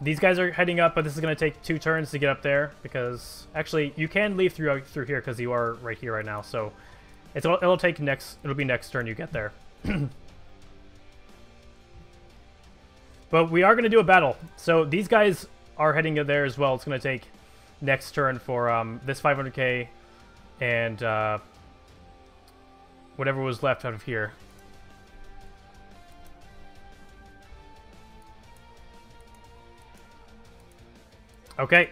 These guys are heading up, but this is going to take 2 turns to get up there. Because, actually, you can leave through here because you are right here right now. So, it'll take it'll be next turn you get there. But we are going to do a battle. So, these guys are heading there as well. It's going to take next turn for this 500k and whatever was left out of here. Okay.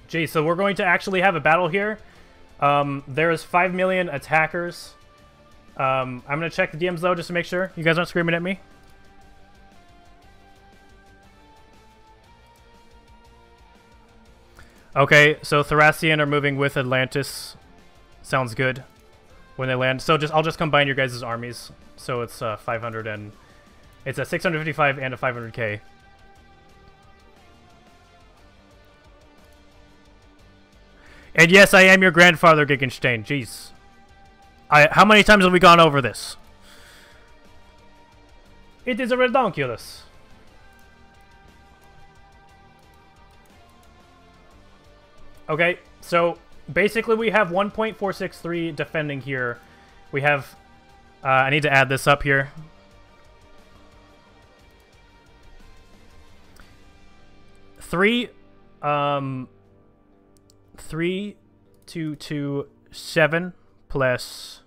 Gee, so we're going to actually have a battle here. There's 5 million attackers. I'm going to check the DMs though just to make sure you guys aren't screaming at me. Okay, so Thracian are moving with Atlantis. Sounds good when they land. So I'll just combine your guys' armies. So it's 500 and it's a 655 and a 500k. And yes, I am your grandfather, Gigenstein. Jeez. How many times have we gone over this? It is ridiculous. Okay, so basically we have 1.463 defending here. We have... I need to add this up here. Three, 3,227 plus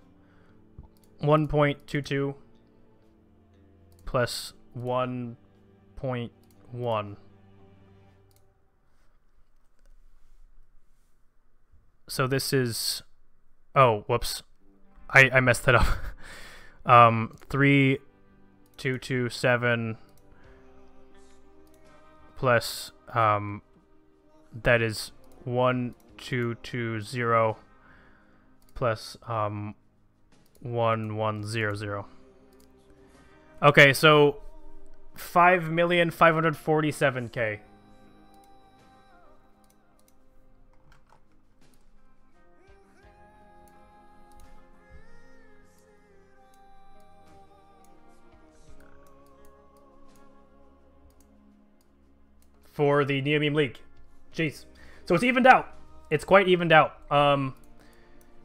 1.22 plus 1.1. So this is... Oh, whoops. I messed that up. 3227 plus that is 1220 plus 1100. Okay, so 5,547,000. For the Neobeam League. Jeez. So it's evened out. It's quite evened out.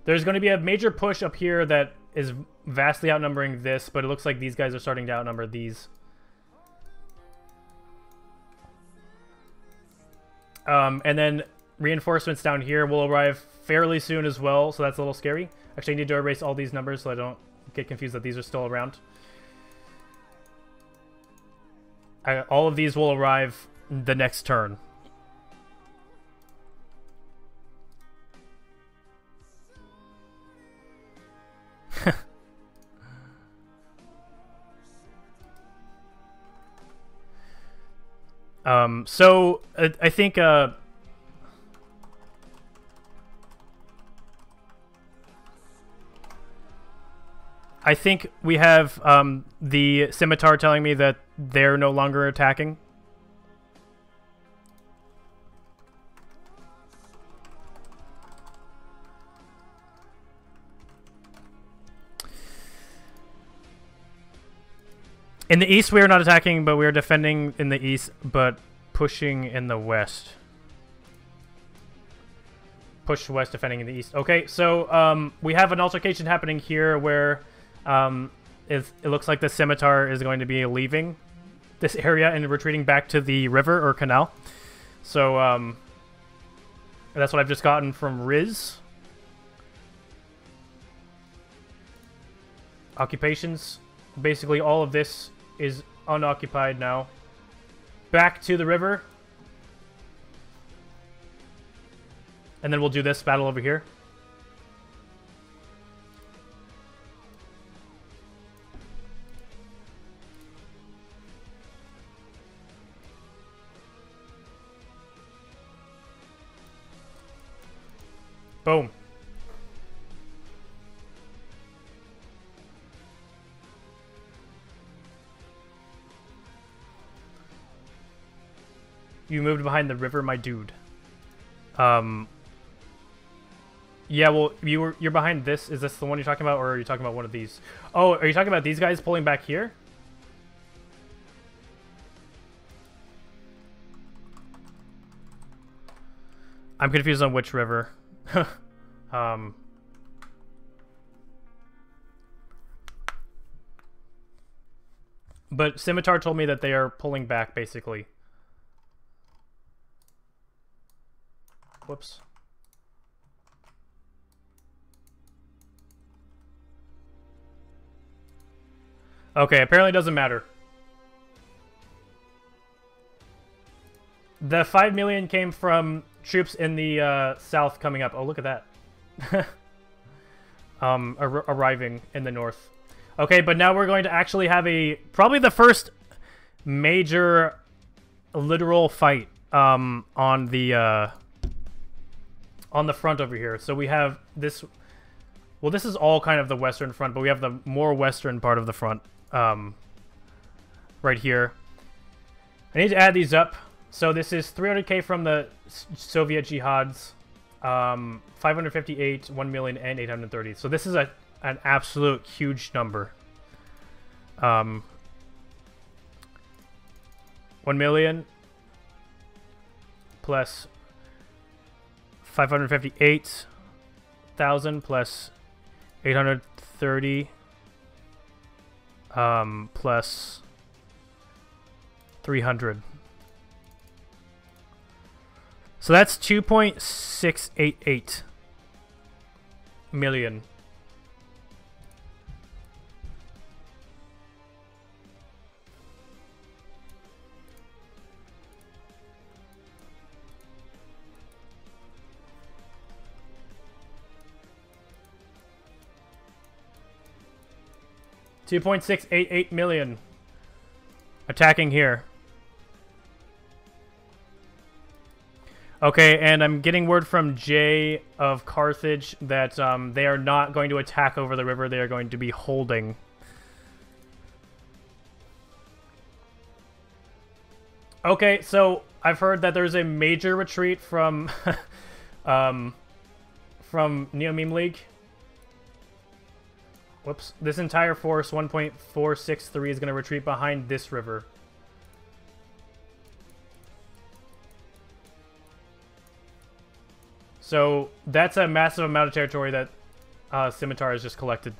There's going to be a major push up here that is vastly outnumbering this, but it looks like these guys are starting to outnumber these. And then reinforcements down here will arrive fairly soon as well, so that's a little scary. Actually, I need to erase all these numbers so I don't get confused that these are still around. All of these will arrive the next turn. So I think we have the Scimitar telling me that they're no longer attacking. In the east, we are not attacking, but we are defending in the east, but pushing in the west. Push west, defending in the east. Okay, so we have an altercation happening here where it looks like the Scimitar is going to be leaving this area and retreating back to the river or canal. So that's what I've just gotten from Riz. Occupations. Basically, all of this is unoccupied now. Back to the river. And then we'll do this battle over here. Boom. You moved behind the river, my dude. Yeah, well, you're behind this. Is this the one you're talking about, or are you talking about one of these? Oh, are you talking about these guys pulling back here? I'm confused on which river. But Scimitar told me that they are pulling back, basically. Whoops. Okay, apparently it doesn't matter. The 5 million came from troops in the south coming up. Oh, look at that. Arriving in the north. Okay, but now we're going to actually have probably the first major literal fight on the front over here. So we have this. Well, this is all kind of the western front, but we have the more western part of the front right here. I need to add these up. So this is 300k from the Soviet jihads, 558, 1 million, and 830. So this is an absolute huge number. 1 million plus 558,000 plus 830 plus 300. So that's 2.688 million. 2.688 million. Attacking here. Okay, and I'm getting word from Jay of Carthage that they are not going to attack over the river. They are going to be holding. Okay, so I've heard that there's a major retreat from Neo-Meme League. Whoops. This entire force, 1.463, is going to retreat behind this river. So that's a massive amount of territory that Scimitar has just collected.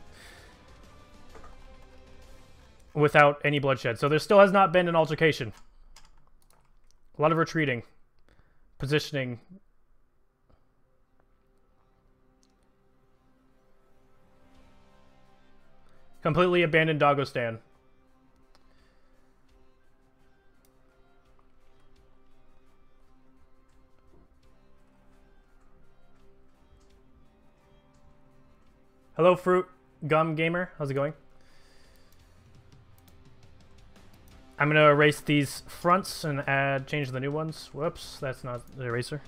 Without any bloodshed. So there still has not been an altercation. A lot of retreating. Positioning. Completely abandoned Dagostan. Hello, Fruit Gum Gamer. How's it going? I'm going to erase these fronts and change the new ones. Whoops, that's not the eraser.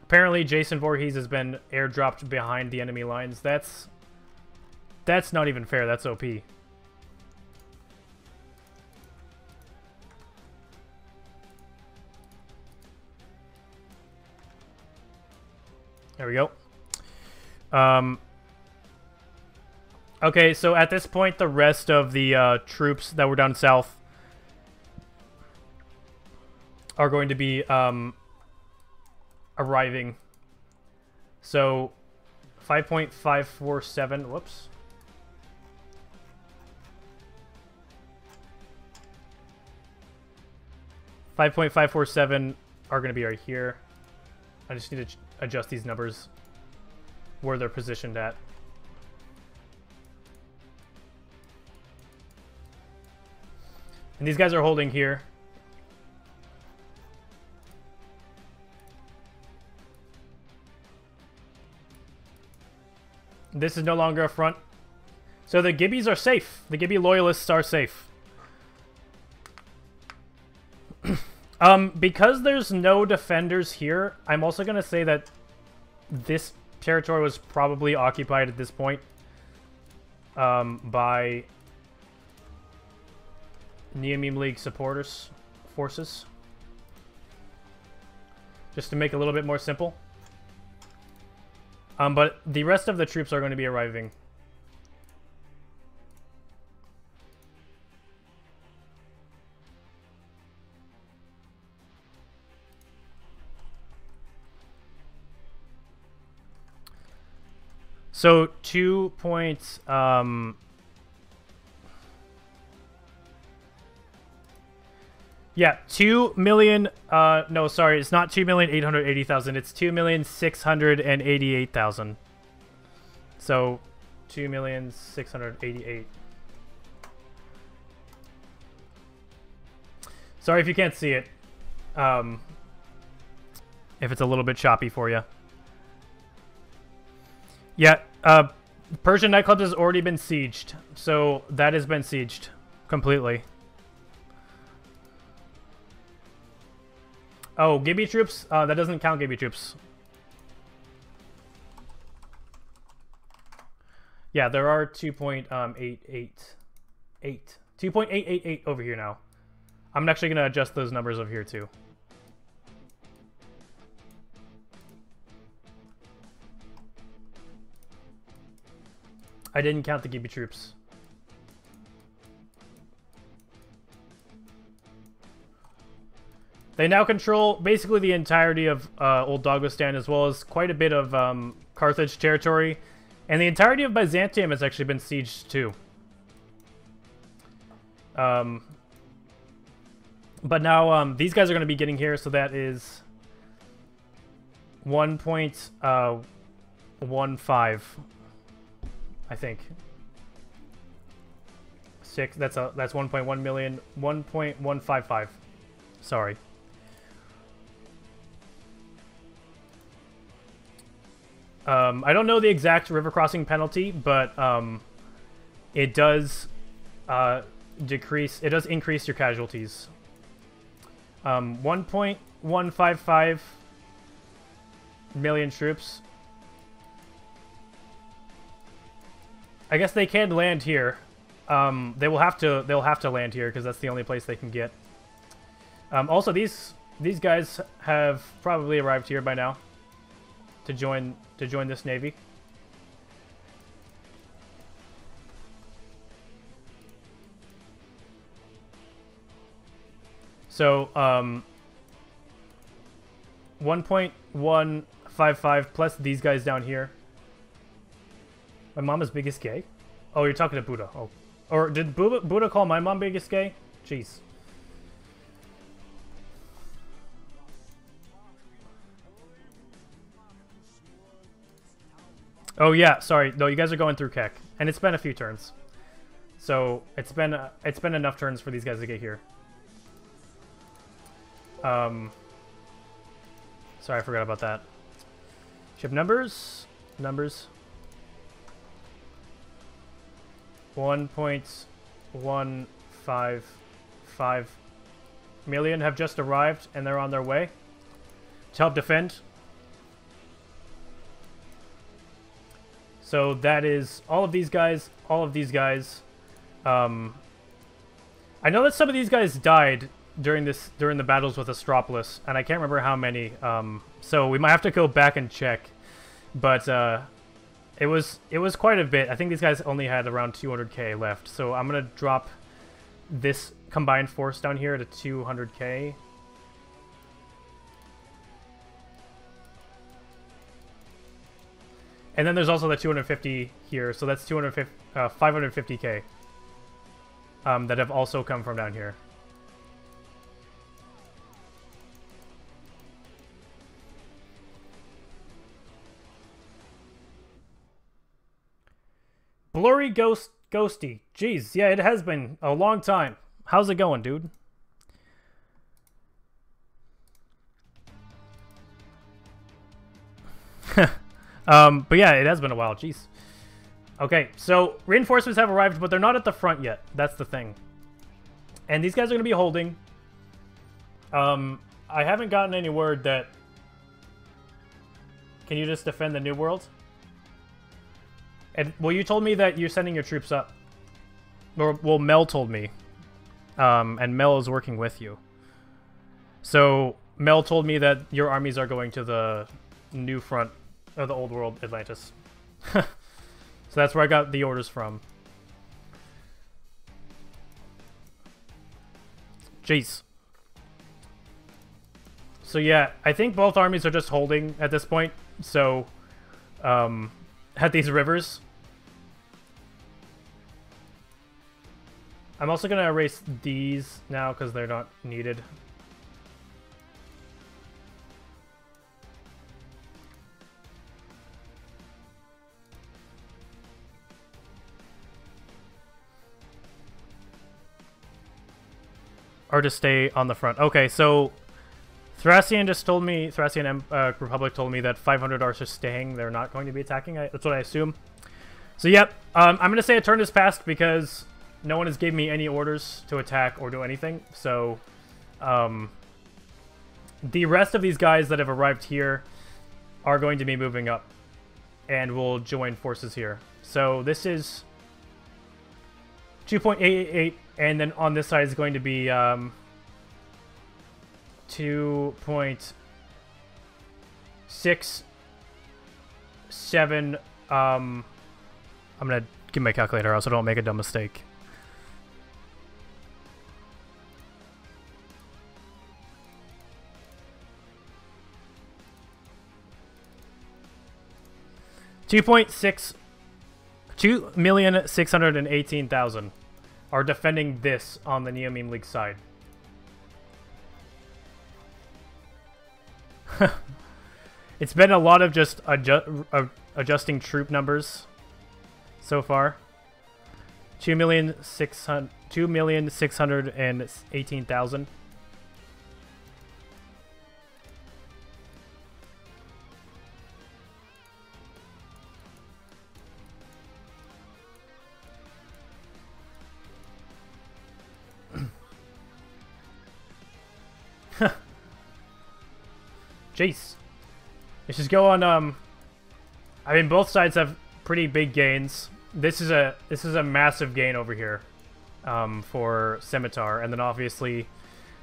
Apparently, Jason Voorhees has been airdropped behind the enemy lines. That's not even fair. That's OP. There we go. Okay, so at this point, the rest of the troops that were down south are going to be arriving. So 5.547, whoops. $5.547 are going to be right here. I just need to adjust these numbers where they're positioned at. And these guys are holding here. This is no longer a front. So the Gibbies are safe. The Gibby loyalists are safe. Because there's no defenders here, I'm also going to say that this territory was probably occupied at this point by Neo-Meme League supporters, forces. Just to make it a little bit more simple. But the rest of the troops are going to be arriving. So 2 points, yeah, 2 million, no, sorry, it's not 2,880,000, it's 2,688,000. So 2,688. Sorry if you can't see it. If it's a little bit choppy for you. Yeah, Persian nightclub has already been sieged, so that has been sieged completely. Oh, Gibby troops? That doesn't count Gibby troops. Yeah, there are 2.888 over here now. I'm actually going to adjust those numbers over here too. I didn't count the Gibby troops. They now control basically the entirety of Old Dagostan, as well as quite a bit of Carthage territory. And the entirety of Byzantium has actually been sieged too. But now these guys are going to be getting here, so that is 1.15, I think. 6. That's 1.1 million. 1.155. Sorry. I don't know the exact river crossing penalty, but it does decrease. It does increase your casualties. 1.155 million troops. I guess they can land here. They'll have to land here because that's the only place they can get. Also, these guys have probably arrived here by now to join this navy. So 1.155 plus these guys down here. My mom is biggest gay? Oh, you're talking to Buddha. Oh. Or did Buddha call my mom biggest gay? Jeez. Oh yeah, sorry. No, you guys are going through Keck. And it's been a few turns. So it's been enough turns for these guys to get here. Sorry, I forgot about that. Ship numbers. 1.155 million have just arrived, and they're on their way to help defend. So that is all of these guys, I know that some of these guys died during the battles with Astropolis, and I can't remember how many. So we might have to go back and check, but it was quite a bit. I think these guys only had around 200k left, so I'm gonna drop this combined force down here to 200k. And then there's also the 250 here, so that's 550k that have also come from down here. Blurry Ghosty. Jeez, yeah, it has been a long time. How's it going, dude? But yeah, it has been a while. Jeez. Okay, so reinforcements have arrived, but they're not at the front yet. That's the thing. And these guys are going to be holding. I haven't gotten any word that... Can you just defend the New World? And, well, you told me that you're sending your troops up. Or, well, Mel told me. And Mel is working with you. So, Mel told me that your armies are going to the new front of the old world, Atlantis. So that's where I got the orders from. Jeez. So yeah, I think both armies are just holding at this point. So, at these rivers. I'm also going to erase these now because they're not needed. Or to stay on the front. Okay, so Thracian just told me, Thracian Republic told me that 500 are just staying. They're not going to be attacking. That's what I assume. So, yep. I'm going to say a turn has passed because no one has given me any orders to attack or do anything. So, the rest of these guys that have arrived here are going to be moving up and will join forces here. So, this is 2.888, and then on this side is going to be 2.67. I'm gonna give my calculator out so I don't make a dumb mistake. $2,618,000 are defending this on the Neo Meme League side. It's been a lot of just adjusting troop numbers so far. 2,618,000. Jeez. Let's just go on, I mean, both sides have pretty big gains. This is a massive gain over here, for Scimitar, and then obviously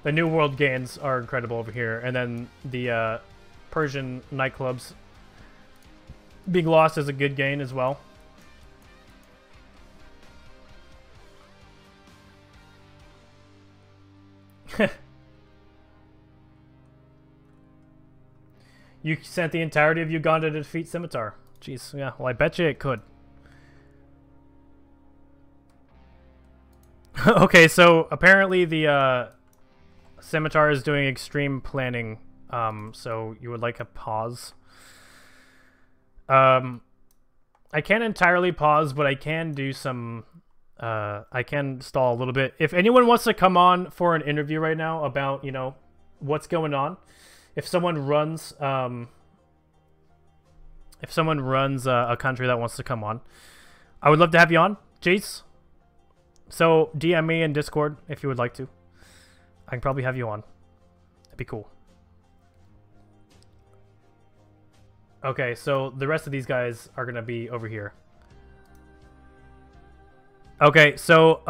the New World gains are incredible over here, and then the, Persian nightclubs being lost is a good gain as well. You sent the entirety of Uganda to defeat Scimitar. Jeez, yeah. Well, I bet you it could. Okay, so apparently the Scimitar is doing extreme planning. So you would like a pause. I can't entirely pause, but I can do some. I can stall a little bit. If anyone wants to come on for an interview right now about, you know, what's going on, if someone runs a country that wants to come on, I would love to have you on, Jace. So DM me in Discord if you would like to. I can probably have you on. That'd be cool. Okay, so the rest of these guys are gonna be over here. Okay, so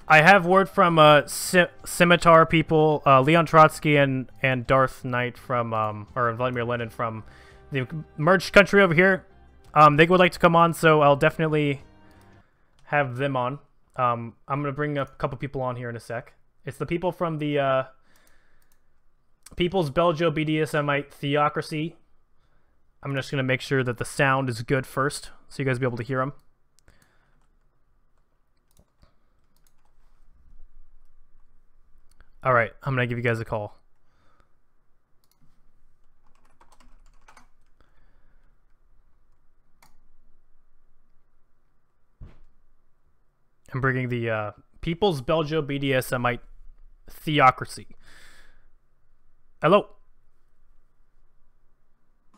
I have word from Scimitar people, Leon Trotsky and Darth Knight from or Vladimir Lenin from the merged country over here. They would like to come on, so I'll definitely have them on. I'm gonna bring a couple people on here in a sec. It's the people from the People's Belgio-BDSMite Theocracy. I'm just gonna make sure that the sound is good first, so you guys will be able to hear them. All right, I'm gonna give you guys a call. I'm bringing the People's Belgio-BDSMite Theocracy. Hello.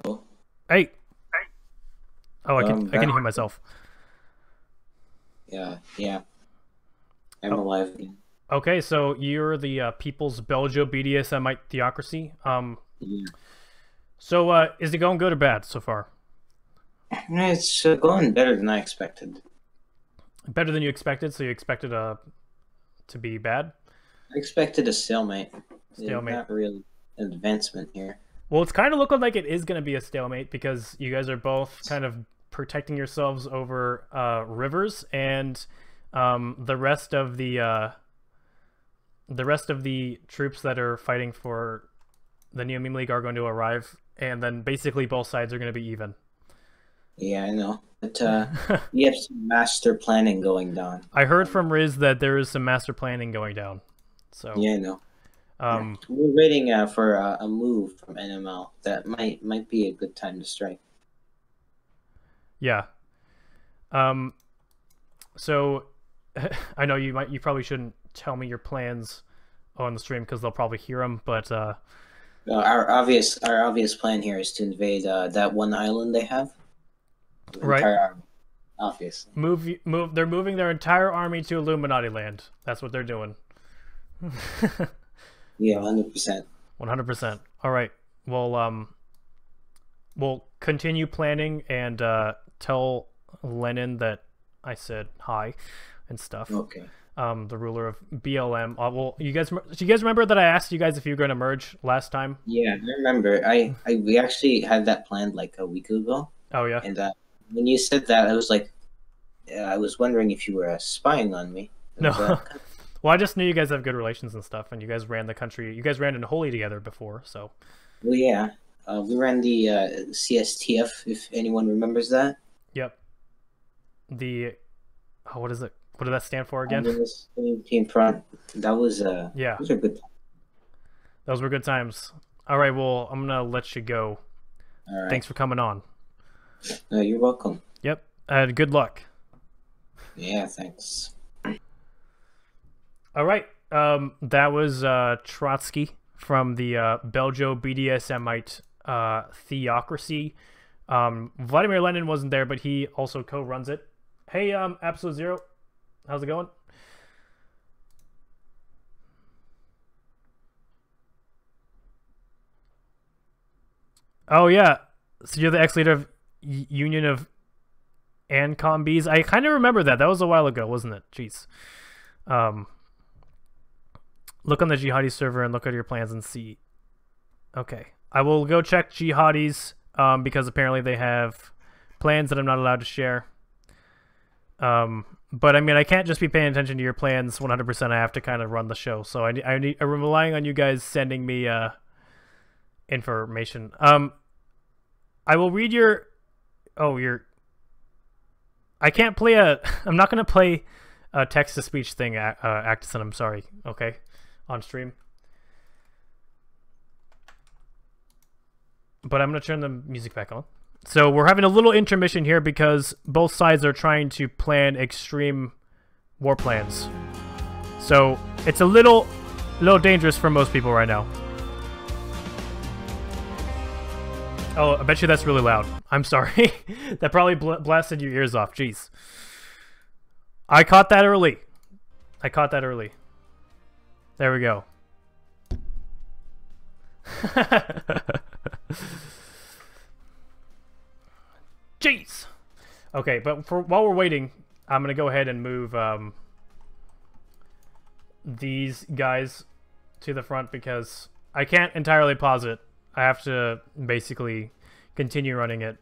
Hello? Hey. Oh, I can hear myself. Yeah. I'm alive again. Okay, so you're the People's Belgio-BDSMite Theocracy. Yeah. So is it going good or bad so far? It's going better than I expected. Better than you expected, so you expected to be bad? I expected a stalemate. Stalemate. Not really an advancement here. Well, it's kind of looking like it is going to be a stalemate because you guys are both kind of protecting yourselves over rivers, and the rest of the troops that are fighting for the Neo Meme League are going to arrive, and then basically both sides are going to be even. Yeah, I know. But you have some master planning going down. I heard from Riz that there is some master planning going down. So yeah, I know. We're waiting for a move from NML that might be a good time to strike. Yeah. So I know you probably shouldn't tell me your plans on the stream because they'll probably hear them, but our obvious plan here is to invade that one island they have. The right. entire army, obviously. Move. They're moving their entire army to Illuminati land. That's what they're doing. Yeah, 100%. 100%. All right. Well, we'll continue planning and tell Lenin that I said hi and stuff. Okay. The ruler of BLM. Well, do you guys remember that I asked you guys if you were going to merge last time? Yeah, I remember. We actually had that planned like a week ago. Oh yeah. And when you said that, I was like, I was wondering if you were spying on me. No. Well, I just knew you guys have good relations and stuff, and you guys ran the country. You guys ran in Holy together before, so. Well, yeah. We ran the CSTF, if anyone remembers that. Yep. What is it? What did that stand for again? Team Front. That was yeah. Those are good times. Those were good times. All right, well, I'm gonna let you go. All right. Thanks for coming on. No, you're welcome. Yep. Good luck. Yeah, thanks. All right. That was Trotsky from the Belgio-BDSMite Theocracy. Vladimir Lenin wasn't there, but he also co-runs it. Hey, Absolute Zero. How's it going? Oh yeah, so you're the ex-leader of Union of Ancombes. I kind of remember that. That was a while ago, wasn't it? Jeez. Look on the Jihadi server and look at your plans and see. Okay, I will go check Jihadis because apparently they have plans that I'm not allowed to share. But I mean, I can't just be paying attention to your plans 100%. I have to kind of run the show, so I'm relying on you guys sending me information. I will read your. Oh, I can't play a. I'm not gonna play a text to speech thing, Actison. I'm sorry. Okay, on stream. But I'm gonna turn the music back on. So we're having a little intermission here because both sides are trying to plan extreme war plans. So it's a little dangerous for most people right now. Oh, I bet you that's really loud. I'm sorry. That probably blasted your ears off. Jeez. I caught that early. There we go. Jeez. Okay, but while we're waiting, I'm gonna go ahead and move these guys to the front because I can't entirely pause it. I have to basically continue running it.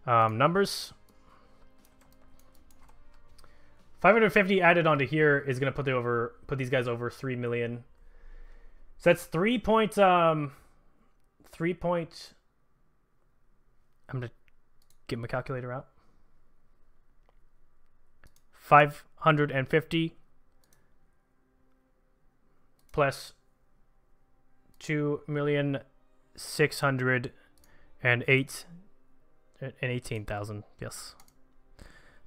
Numbers. 550 added onto here is gonna put these guys over 3 million. So that's 3 point. I'm gonna get my calculator out. 550 plus 2,618,000. Yes.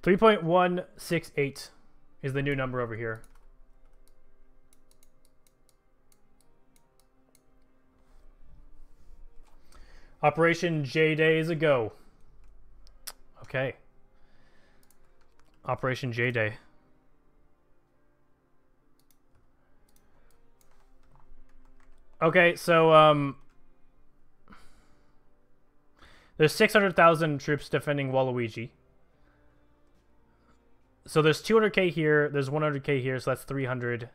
3.168 is the new number over here. Operation J Day is a go. Okay. Operation J Day. Okay, so there's 600,000 troops defending Waluigi. So there's 200k here, there's 100k here, so that's 300.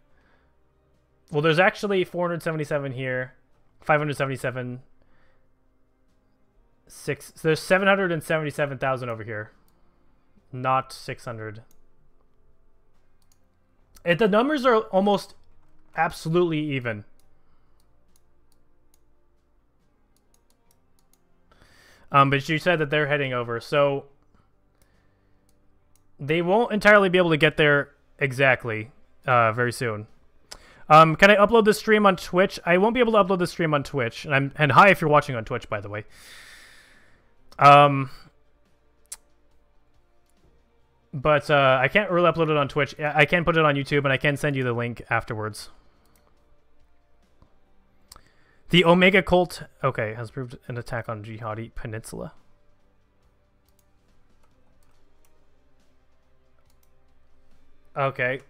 Well, there's actually 477 here, 577. So there's 777,000 over here, not 600. The numbers are almost absolutely even. But you said that they're heading over, so they won't entirely be able to get there exactly very soon. Can I upload this stream on Twitch? I won't be able to upload this stream on Twitch, and hi if you're watching on Twitch, by the way. But I can't really upload it on Twitch. I can put it on YouTube, and I can send you the link afterwards. The Omega Cult, okay, has proved an attack on Jihadi Peninsula. Okay,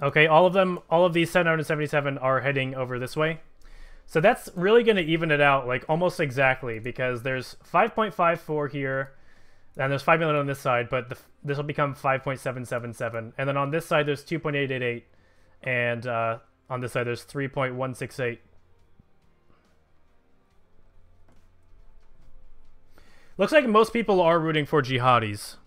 okay, all of these 777 are heading over this way. So that's really going to even it out, like, almost exactly, because there's 5.54 here, and there's 5 million on this side, but this will become 5.777. And then on this side, there's 2.888, and on this side, there's 3.168. Looks like most people are rooting for jihadis.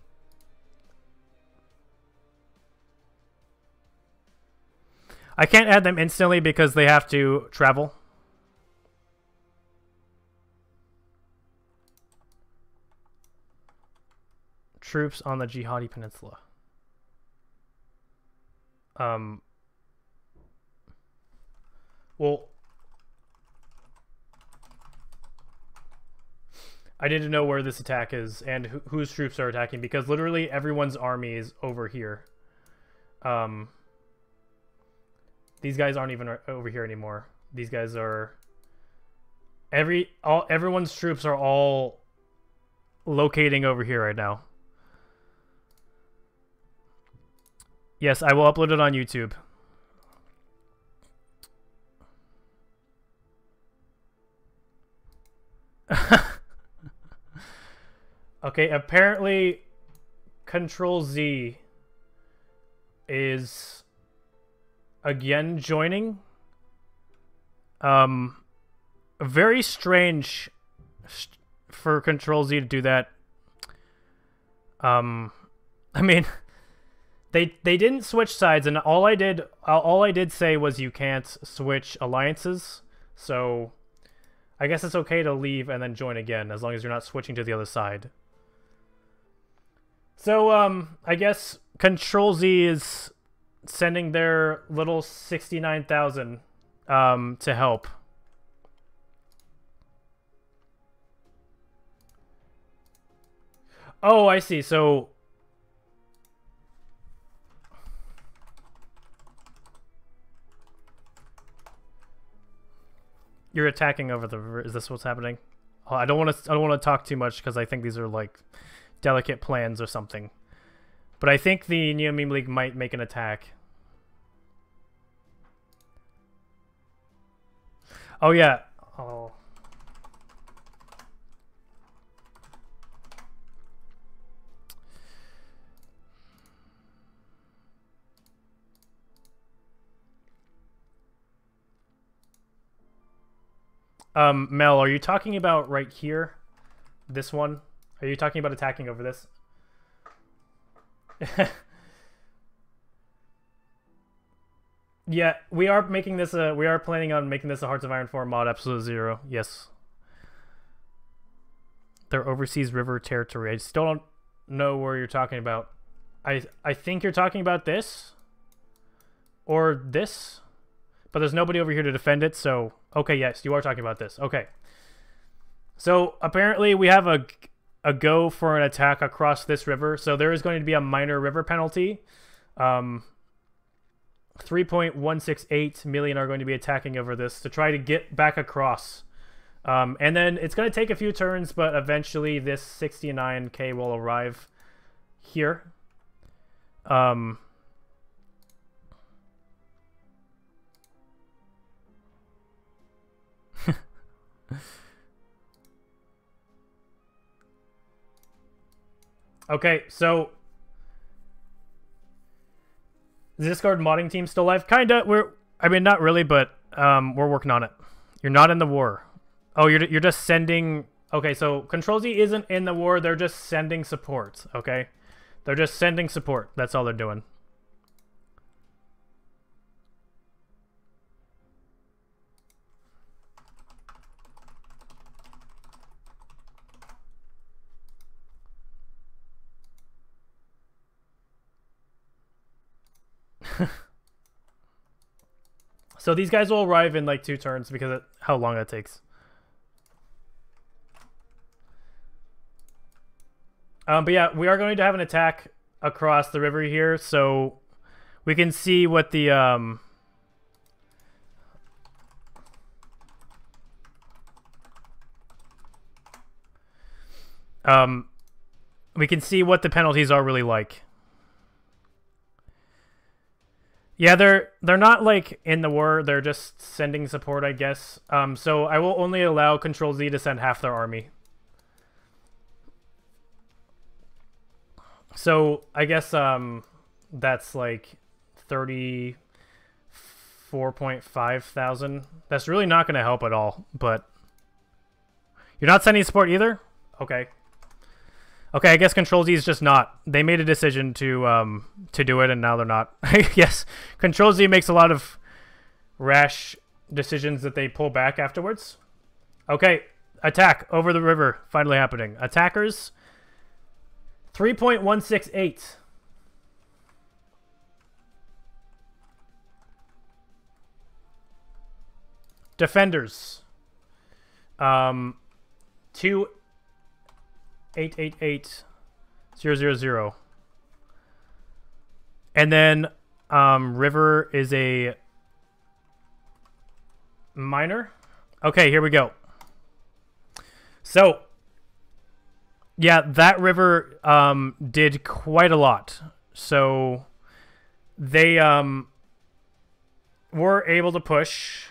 I can't add them instantly because they have to travel. Troops on the Jihadi Peninsula. Well, I need to know where this attack is and whose troops are attacking, because literally everyone's army is over here. These guys aren't even over here anymore. These guys are everyone's troops are all locating over here right now. Yes, I will upload it on YouTube. Okay, apparently Control Z is again joining. Very strange for Control Z to do that. I mean, they didn't switch sides, and all I did say was you can't switch alliances. So I guess it's okay to leave and then join again as long as you're not switching to the other side. So I guess Control Z is sending their little 69,000 to help. Oh, I see. So you're attacking over the river. Is this what's happening? Oh, I don't want to talk too much because I think these are like delicate plans or something. But I think the Neo Meme League might make an attack. Oh yeah. Oh. Mel, are you talking about right here? This one? Are you talking about attacking over this? Yeah, we are making this a. We are planning on making this a Hearts of Iron 4 mod, Absolute Zero. Yes. Their overseas river territory. I still don't know where you're talking about. I think you're talking about this or this, but there's nobody over here to defend it. So okay, yes, you are talking about this. Okay. So apparently we have a go for an attack across this river. So there is going to be a minor river penalty. 3.168 million are going to be attacking over this to try to get back across. And then it's going to take a few turns, but eventually this 69k will arrive here. Okay, so the Discord modding team still live? Kinda. I mean, not really, but we're working on it. You're not in the war. Oh, you're just sending. Okay, so Control Z isn't in the war. They're just sending support. Okay, they're just sending support. That's all they're doing. So these guys will arrive in like 2 turns because of how long that takes. But yeah, we are going to have an attack across the river here, so we can see what the we can see what the penalties are really like. Yeah, they're not like in the war. They're just sending support, I guess. So I will only allow Control Z to send half their army. So I guess that's like 34.5 thousand. That's really not going to help at all. But you're not sending support either? Okay. Okay, I guess Control Z is just not. They made a decision to do it, and now they're not. Yes, Control Z makes a lot of rash decisions that they pull back afterwards. Okay, attack over the river finally happening. Attackers, 3.168. Defenders, 2,888,000. And then river is a minor. Okay, here we go. So Yeah, that river did quite a lot. So they were able to push.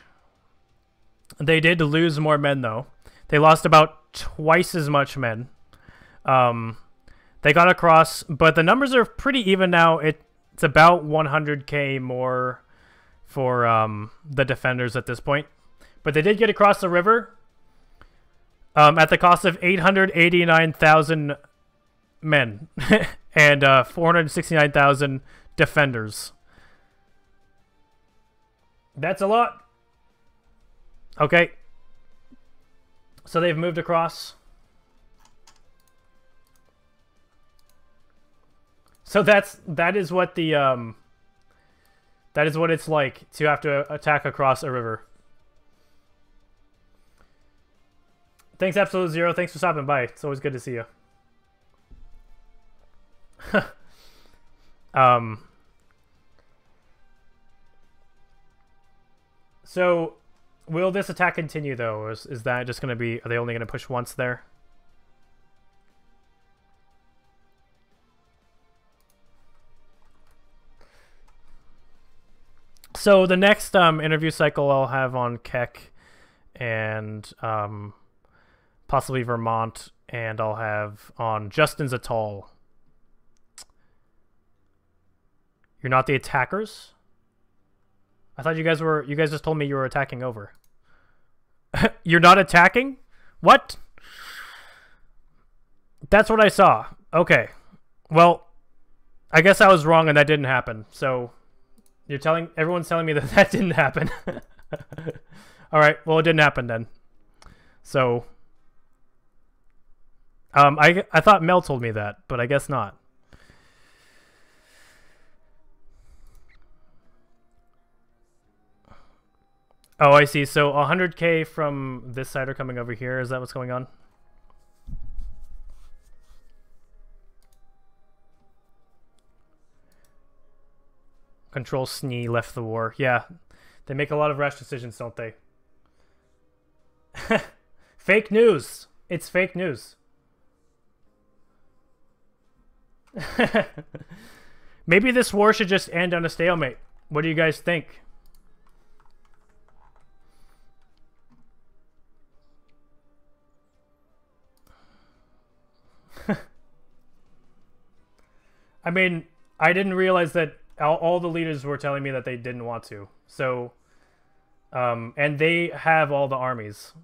They did lose more men, though. They lost about twice as much men. They got across, but the numbers are pretty even now. It's about 100k more for the defenders at this point. But they did get across the river at the cost of 889,000 men and 469,000 defenders. That's a lot. Okay. So they've moved across. So that is what the that is what it's like to have to attack across a river. Thanks, Absolute Zero. Thanks for stopping by. It's always good to see you. So, will this attack continue, though? Or is that just going to be... Are they only going to push once there? So, the next interview cycle I'll have on Keck and possibly Vermont, and I'll have on Justin's Atoll. You're not the attackers? I thought you guys were... You guys just told me you were attacking over. You're not attacking? What? That's what I saw. Okay. Well, I guess I was wrong and that didn't happen. So, you're telling... Everyone's telling me that that didn't happen. Alright, well, it didn't happen then. So... I thought Mel told me that, but I guess not. Oh, I see. So 100k from this side are coming over here. Is that what's going on? Control Snee left the war. Yeah. They make a lot of rash decisions, don't they? Fake news. It's fake news. Maybe this war should just end on a stalemate. What do you guys think? I mean, I didn't realize that all the leaders were telling me that they didn't want to. So, and they have all the armies.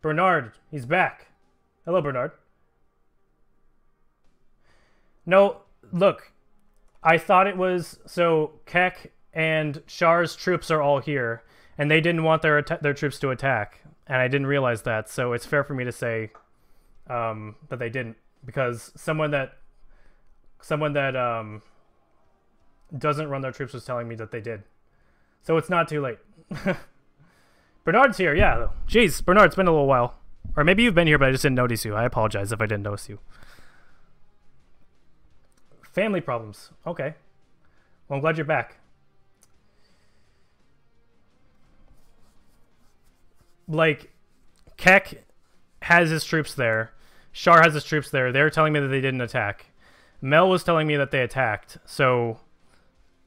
Bernard, he's back. Hello, Bernard. No, look, I thought it was... So, Keck and Char's troops are all here, and they didn't want their troops to attack, and I didn't realize that, so it's fair for me to say that they didn't, because someone that doesn't run their troops was telling me that they did. So it's not too late. Bernard's here, yeah. Jeez, Bernard, it's been a little while. Or maybe you've been here, but I just didn't notice you. I apologize if I didn't notice you. Family problems. Okay. Well, I'm glad you're back. Like, Keck has his troops there. Char has his troops there. They're telling me that they didn't attack. Mel was telling me that they attacked. So,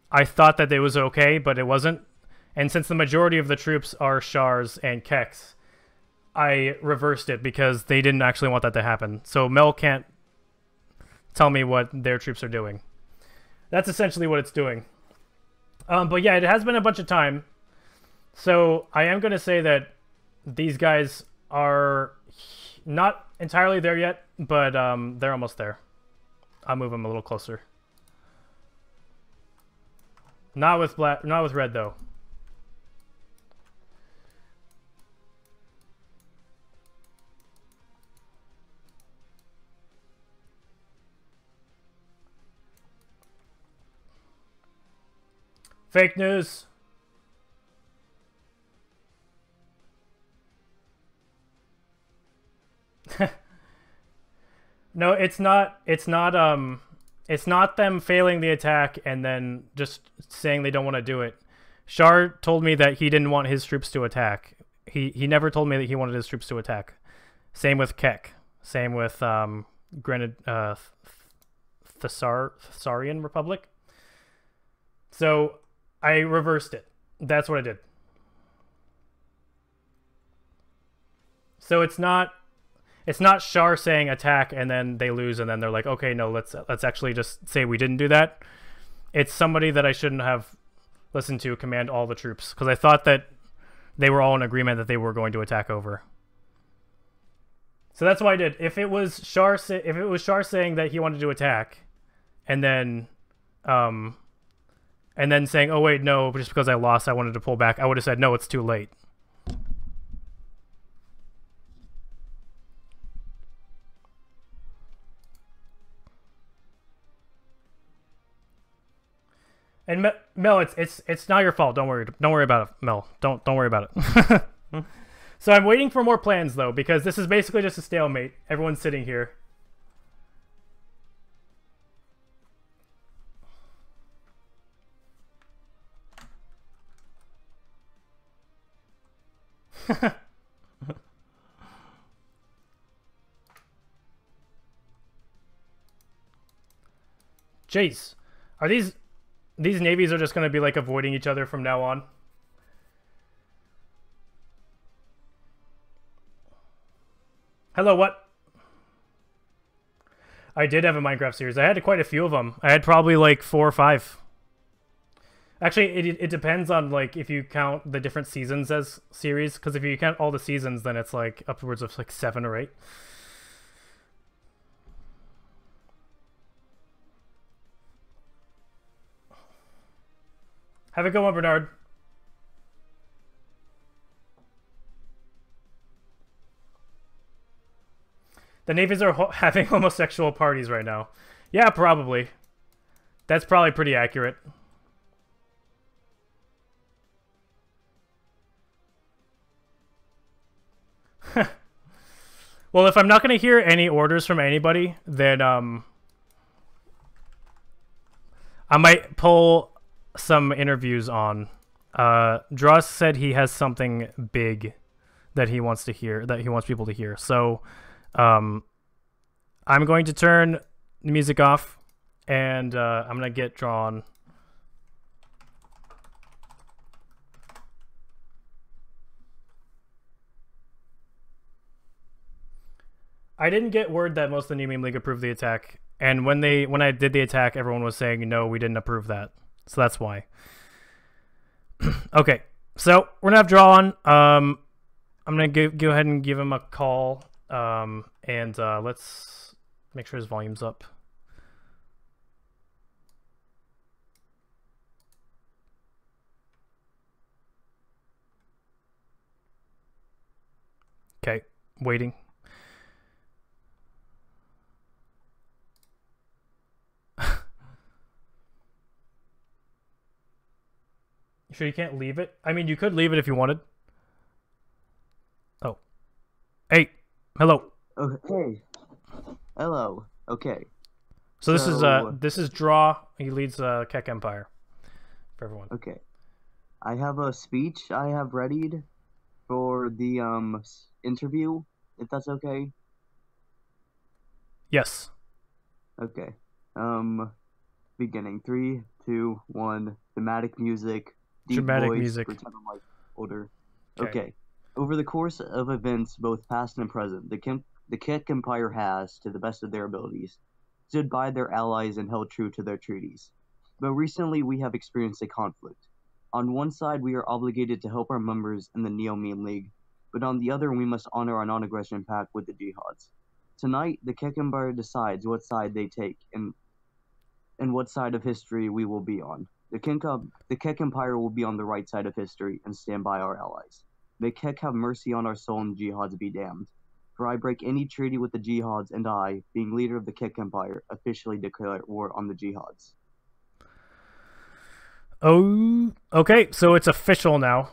I thought that it was okay, but it wasn't. And since the majority of the troops are Char's and Keck's, I reversed it because they didn't actually want that to happen. So Mel can't tell me what their troops are doing. That's essentially what it's doing. But yeah, it has been a bunch of time. So I am going to say that these guys are not entirely there yet, but they're almost there. I'll move them a little closer. Not with black, not with red though. Fake news. No, it's not them failing the attack and then just saying they don't want to do it. Shar told me that he didn't want his troops to attack. He never told me that he wanted his troops to attack. Same with Kek. Same with Thessarian Republic. So I reversed it. That's what I did. So it's not Shar saying attack and then they lose and then they're like, okay, no, let's actually just say we didn't do that. It's somebody that I shouldn't have listened to command all the troops because I thought that they were all in agreement that they were going to attack over. So that's what I did. If it was Shar saying that he wanted to attack, and then saying, oh wait, no, just because I lost, I wanted to pull back, I would have said, no, it's too late. And Mel, it's not your fault. Don't worry about it, Mel. Don't worry about it. So I'm waiting for more plans though, because this is basically just a stalemate. Everyone's sitting here. Jeez, are these navies are just going to be like avoiding each other from now on? Hello, what? I did have a Minecraft series. I had quite a few of them. I had probably like 4 or 5. Actually, it depends on like if you count the different seasons as series. Because if you count all the seasons, then it's like upwards of like 7 or 8. Have a good one, Bernard. The navies are having homosexual parties right now. Yeah, probably. That's probably pretty accurate. Well, if I'm not going to hear any orders from anybody, then I might pull some interviews on. Dross said he has something big that he wants to hear, that he wants people to hear. So I'm going to turn the music off, and I'm going to get drawn. I didn't get word that most of the New Meme League approved the attack, and when I did the attack, everyone was saying, no, we didn't approve that. So that's why. Okay, so we're going to have draw on. I'm going to go ahead and give him a call. And let's make sure his volume's up. Okay, waiting. You sure you can't leave it? I mean, you could leave it if you wanted. Oh. Hey. Hello. Okay. Hello. Okay. So this is Draw. He leads Kek Empire for everyone. Okay. I have a speech I have readied for the interview, if that's okay. Yes. Okay. Beginning 3, 2, 1. Thematic music. Deep Dramatic voice, music. Pretend I'm like older. Okay. Over the course of events, both past and present, the Kek Empire has, to the best of their abilities, stood by their allies and held true to their treaties. But recently we have experienced a conflict. On one side, we are obligated to help our members in the Neo-Meme League, but on the other, we must honor our non-aggression pact with the Jihads. Tonight, the Kek Empire decides what side they take and what side of history we will be on. The Kek Empire will be on the right side of history and stand by our allies. May Kek have mercy on our soul and Jihads be damned. For I break any treaty with the Jihads, and I, being leader of the Kek Empire, officially declare war on the Jihads. Oh, okay. So it's official now.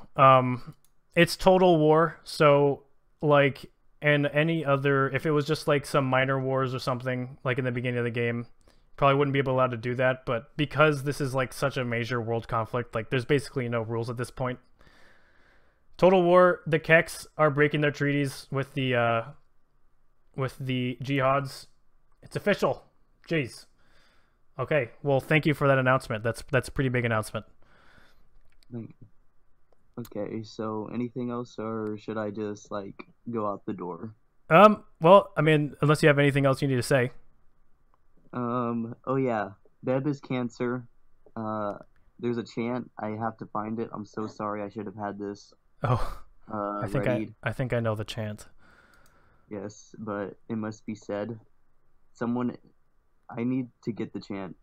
It's total war. So, like, and any other, if it was just like some minor wars or something, like in the beginning of the game, probably wouldn't be allowed to do that, but because this is like such a major world conflict, like there's basically no rules at this point. Total war, the Keks are breaking their treaties with the jihads. It's official. Jeez. Okay, well, thank you for that announcement. That's a pretty big announcement. Okay, so anything else, or should I just like go out the door? Well, I mean, unless you have anything else you need to say. Oh yeah, Beb is cancer. There's a chant. I have to find it. I'm so sorry. I should have had this. Oh, I think I know the chant. Yes, but it must be said. Someone, I need to get the chant.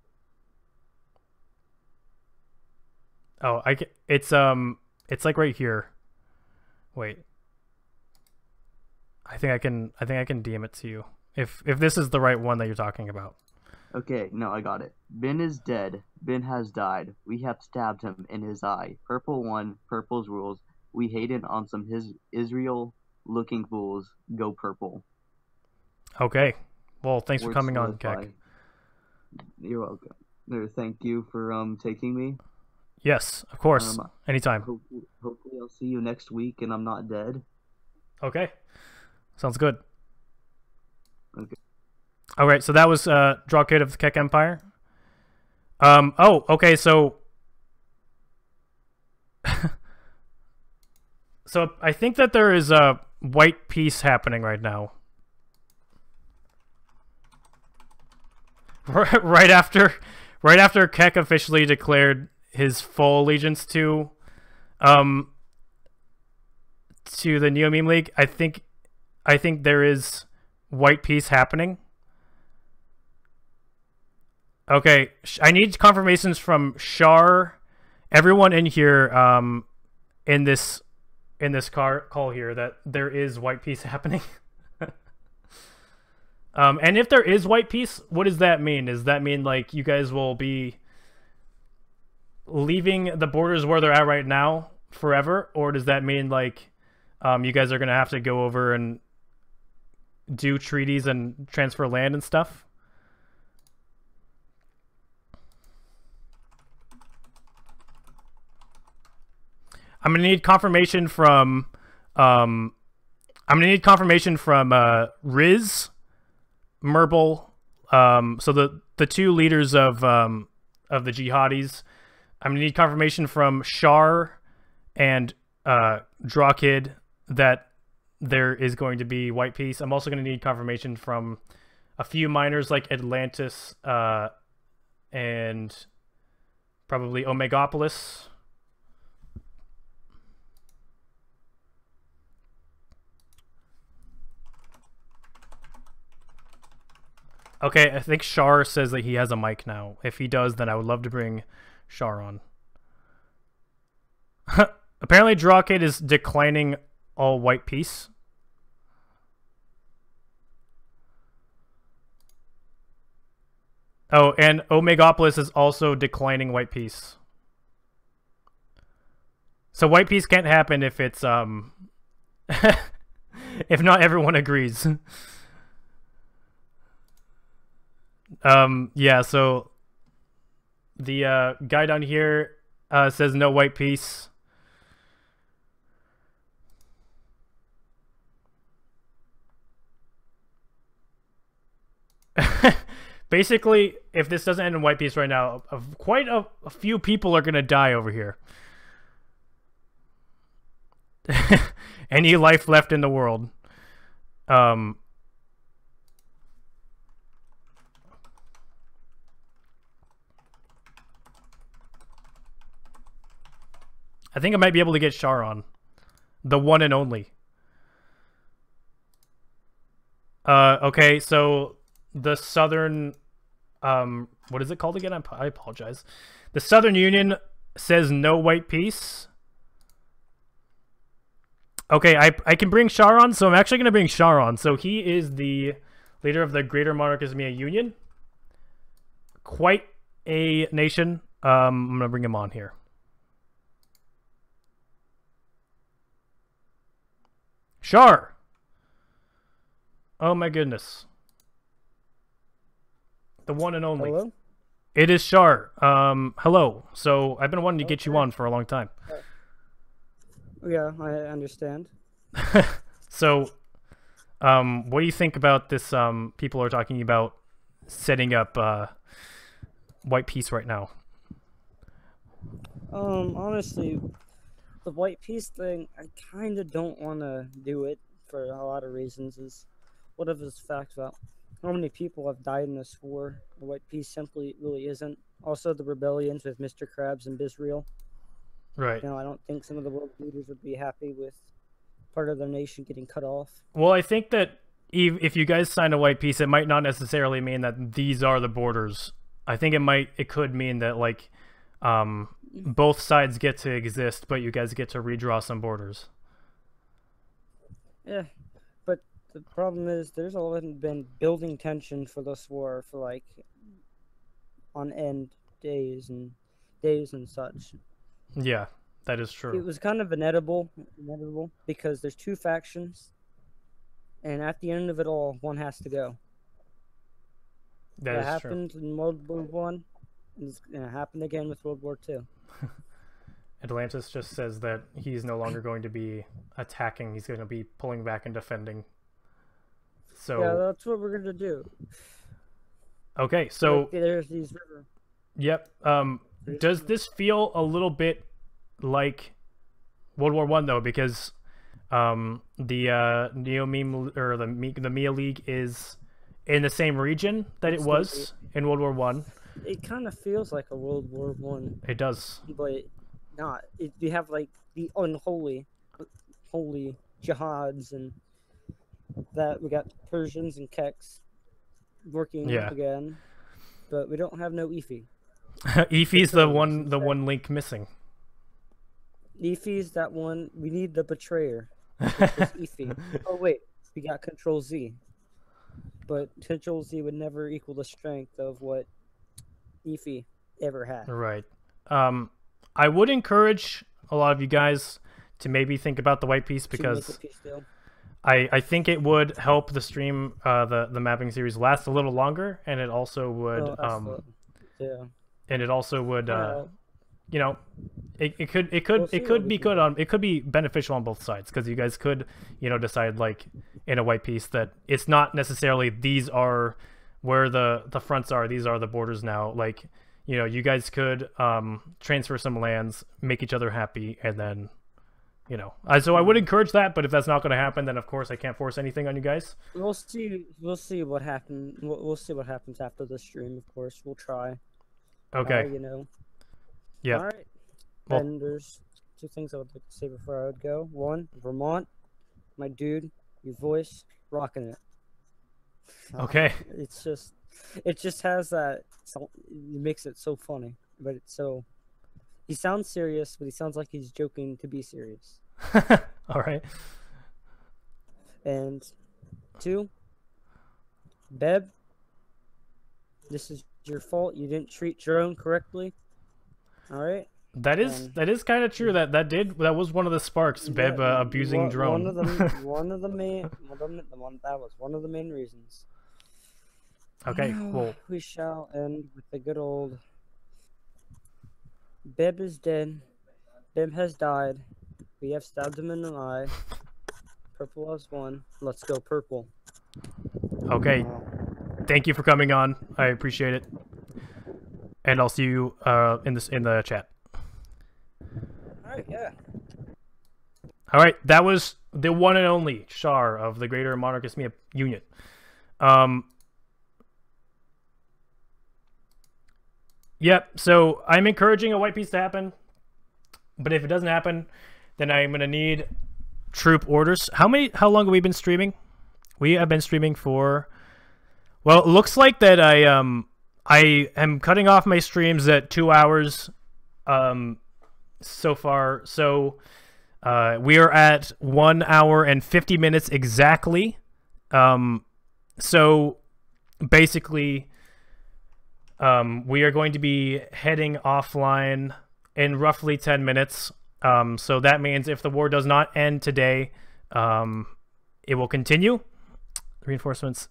Oh, it's like right here. Wait. I think I can DM it to you. If this is the right one that you're talking about. Okay, no, I got it. Ben is dead. Ben has died. We have stabbed him in his eye. Purple won. Purple's rules. We hated on some his Israel-looking fools. Go purple. Okay. Well, thanks for Words coming on, solidify. Kek. You're welcome. Thank you for taking me. Yes, of course. Anytime. Hopefully I'll see you next week and I'm not dead. Okay. Sounds good. Okay. All right, so that was Draw Kid of the Kek Empire. Oh, okay, so so I think that there is a white peace happening right now. Right after Kek officially declared his full allegiance to the Neo Meme League, I think there is white peace happening. Okay, I need confirmations from Shar, everyone in here, in this call here, that there is white peace happening. And if there is white peace, what does that mean? Does that mean like you guys will be leaving the borders where they're at right now forever, or does that mean like you guys are gonna have to go over and do treaties and transfer land and stuff? I'm gonna need confirmation from Riz, Merble, so the two leaders of the jihadis. I'm gonna need confirmation from Shar and Drawkid that there is going to be white peace. I'm also gonna need confirmation from a few miners like Atlantis and probably Omegopolis. Okay, I think Shar says that he has a mic now. If he does, then I would love to bring Shar on. Apparently, Drawkid is declining all white peace. Oh, and Omegopolis is also declining white peace. So white peace can't happen if it's if not everyone agrees. Yeah, so the guy down here says no white peace. Basically, if this doesn't end in white peace right now, quite a few people are gonna die over here. Any life left in the world. I think I might be able to get Shar on. The one and only. Okay, so the Southern... what is it called again? I apologize. The Southern Union says no white peace. Okay, I can bring Shar on, so I'm actually going to bring Shar on. So he is the leader of the Greater Monarchismia Union. Quite a nation. I'm going to bring him on here. Shar! Oh my goodness. The one and only. Hello? It is Shar. Hello. So I've been wanting to get you on for a long time. Yeah, I understand. So, what do you think about this? People are talking about setting up White Peace right now. Honestly, the White Peace thing, I kind of don't want to do it for a lot of reasons. Is what if it's facts about how many people have died in this war? The White Peace simply really isn't. Also, the rebellions with Mr. Krabs and Bisrael. Right. You know, I don't think some of the world leaders would be happy with part of their nation getting cut off. Well, I think that if you guys sign a White Peace, it might not necessarily mean that these are the borders. I think it could mean that, like, both sides get to exist, but you guys get to redraw some borders. Yeah, but the problem is there's already been building tension for this war for, like, on end days and such. Yeah, that is true. It was kind of inevitable because there's two factions, and at the end of it all, one has to go. That is happened in World War One, and it's gonna happen again with World War Two. Atlantis just says that he's no longer going to be attacking; he's going to be pulling back and defending. So yeah, that's what we're gonna do. Okay, so like, there's these rivers. Yep. Does this feel a little bit like World War One though? Because the Neo Meme or the Mia League is in the same region that it was in World War One. It kind of feels like a World War One. It does, but not. You have like the unholy, holy jihads, and that we got Persians and Keks working again, but we don't have no Efi. Efi's the one link missing. Efi's that one. We need the betrayer. Efi. Oh wait, we got Control Z, but Control Z would never equal the strength of what Efi ever had. Right. I would encourage a lot of you guys to maybe think about the White Peace because I think it would help the stream, the mapping series last a little longer, and it also would and it also would you know, it could be beneficial on both sides because you guys could, you know, decide like in a White Peace that it's not necessarily these are where the fronts are, these are the borders now. Like, you know, you guys could transfer some lands, make each other happy, and then, you know, so I would encourage that. But if that's not going to happen, then of course I can't force anything on you guys. We'll see what happens. We'll see what happens after the stream. Of course, we'll try. Okay. You know. Yeah. All right. Well, and there's two things I would like to say before I would go. One, Vermont, my dude, your voice, rocking it. Okay. It just has that. It makes it so funny, but it's so. He sounds serious, but he sounds like he's joking to be serious. All right. And two, Beb, this is your fault. You didn't treat Jerome correctly. All right. That is kind of true. That was one of the sparks. Beb abusing drone. That was one of the main reasons. Okay. Now, well, we shall end with the good old. Beb is dead. Beb has died. We have stabbed him in the eye. Purple has won. Let's go purple. Okay. Thank you for coming on. I appreciate it. And I'll see you in the chat. Alright, yeah. Alright, that was the one and only Shar of the Greater Monarchist Union. Yep, so I'm encouraging a White Peace to happen. But if it doesn't happen, then I'm gonna need troop orders. How long have we been streaming? We have been streaming for, well, it looks like that I am cutting off my streams at 2 hours so far. So we are at 1 hour and 50 minutes exactly. So basically we are going to be heading offline in roughly 10 minutes. So that means if the war does not end today, it will continue. Reinforcements.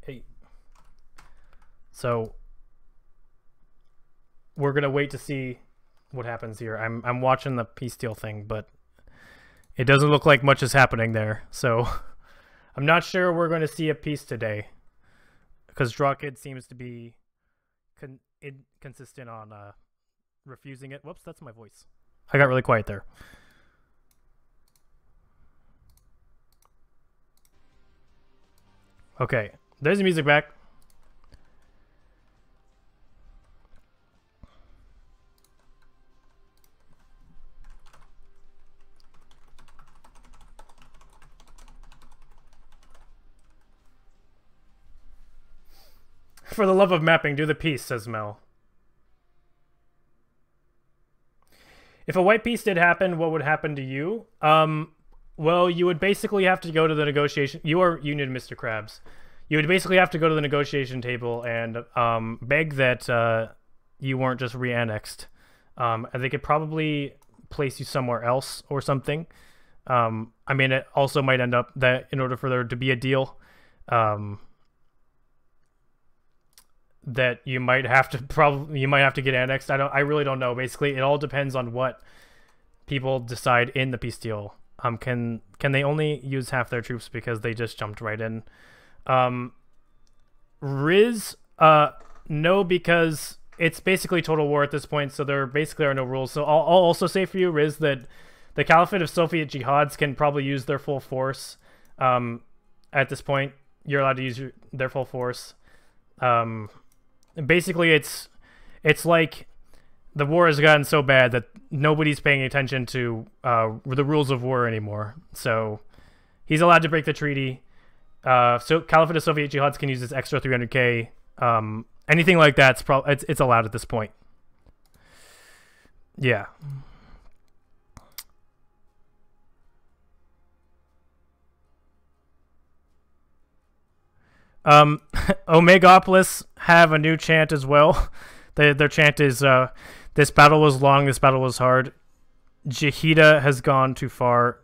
Hey. So we're gonna wait to see what happens here. I'm watching the peace deal thing, but it doesn't look like much is happening there. So I'm not sure we're going to see a peace today, because Drawkid seems to be inconsistent on refusing it. Whoops, that's my voice. I got really quiet there. Okay, there's the music back. For the love of mapping, do the piece, says Mel. If a white peace did happen, what would happen to you? Well, you would basically have to go to the negotiation. You are Union, Mr. Krabs. You would basically have to go to the negotiation table and beg that you weren't just re-annexed. And they could probably place you somewhere else or something. I mean, it also might end up that in order for there to be a deal, that you might have to get annexed. I really don't know. Basically, it all depends on what people decide in the peace deal. Can they only use half their troops because they just jumped right in? Riz, no, because it's basically total war at this point, so there basically are no rules. So I'll also say for you, Riz, that the Caliphate of Soviet Jihads can probably use their full force. At this point, you're allowed to use their full force. Basically, it's like the war has gotten so bad that nobody's paying attention to the rules of war anymore. So he's allowed to break the treaty. So Caliphate of Soviet Jihads can use this extra 300k. Anything like that's it's allowed at this point. Yeah. Omegopolis have a new chant as well. Their chant is, this battle was long, this battle was hard. Jihida has gone too far.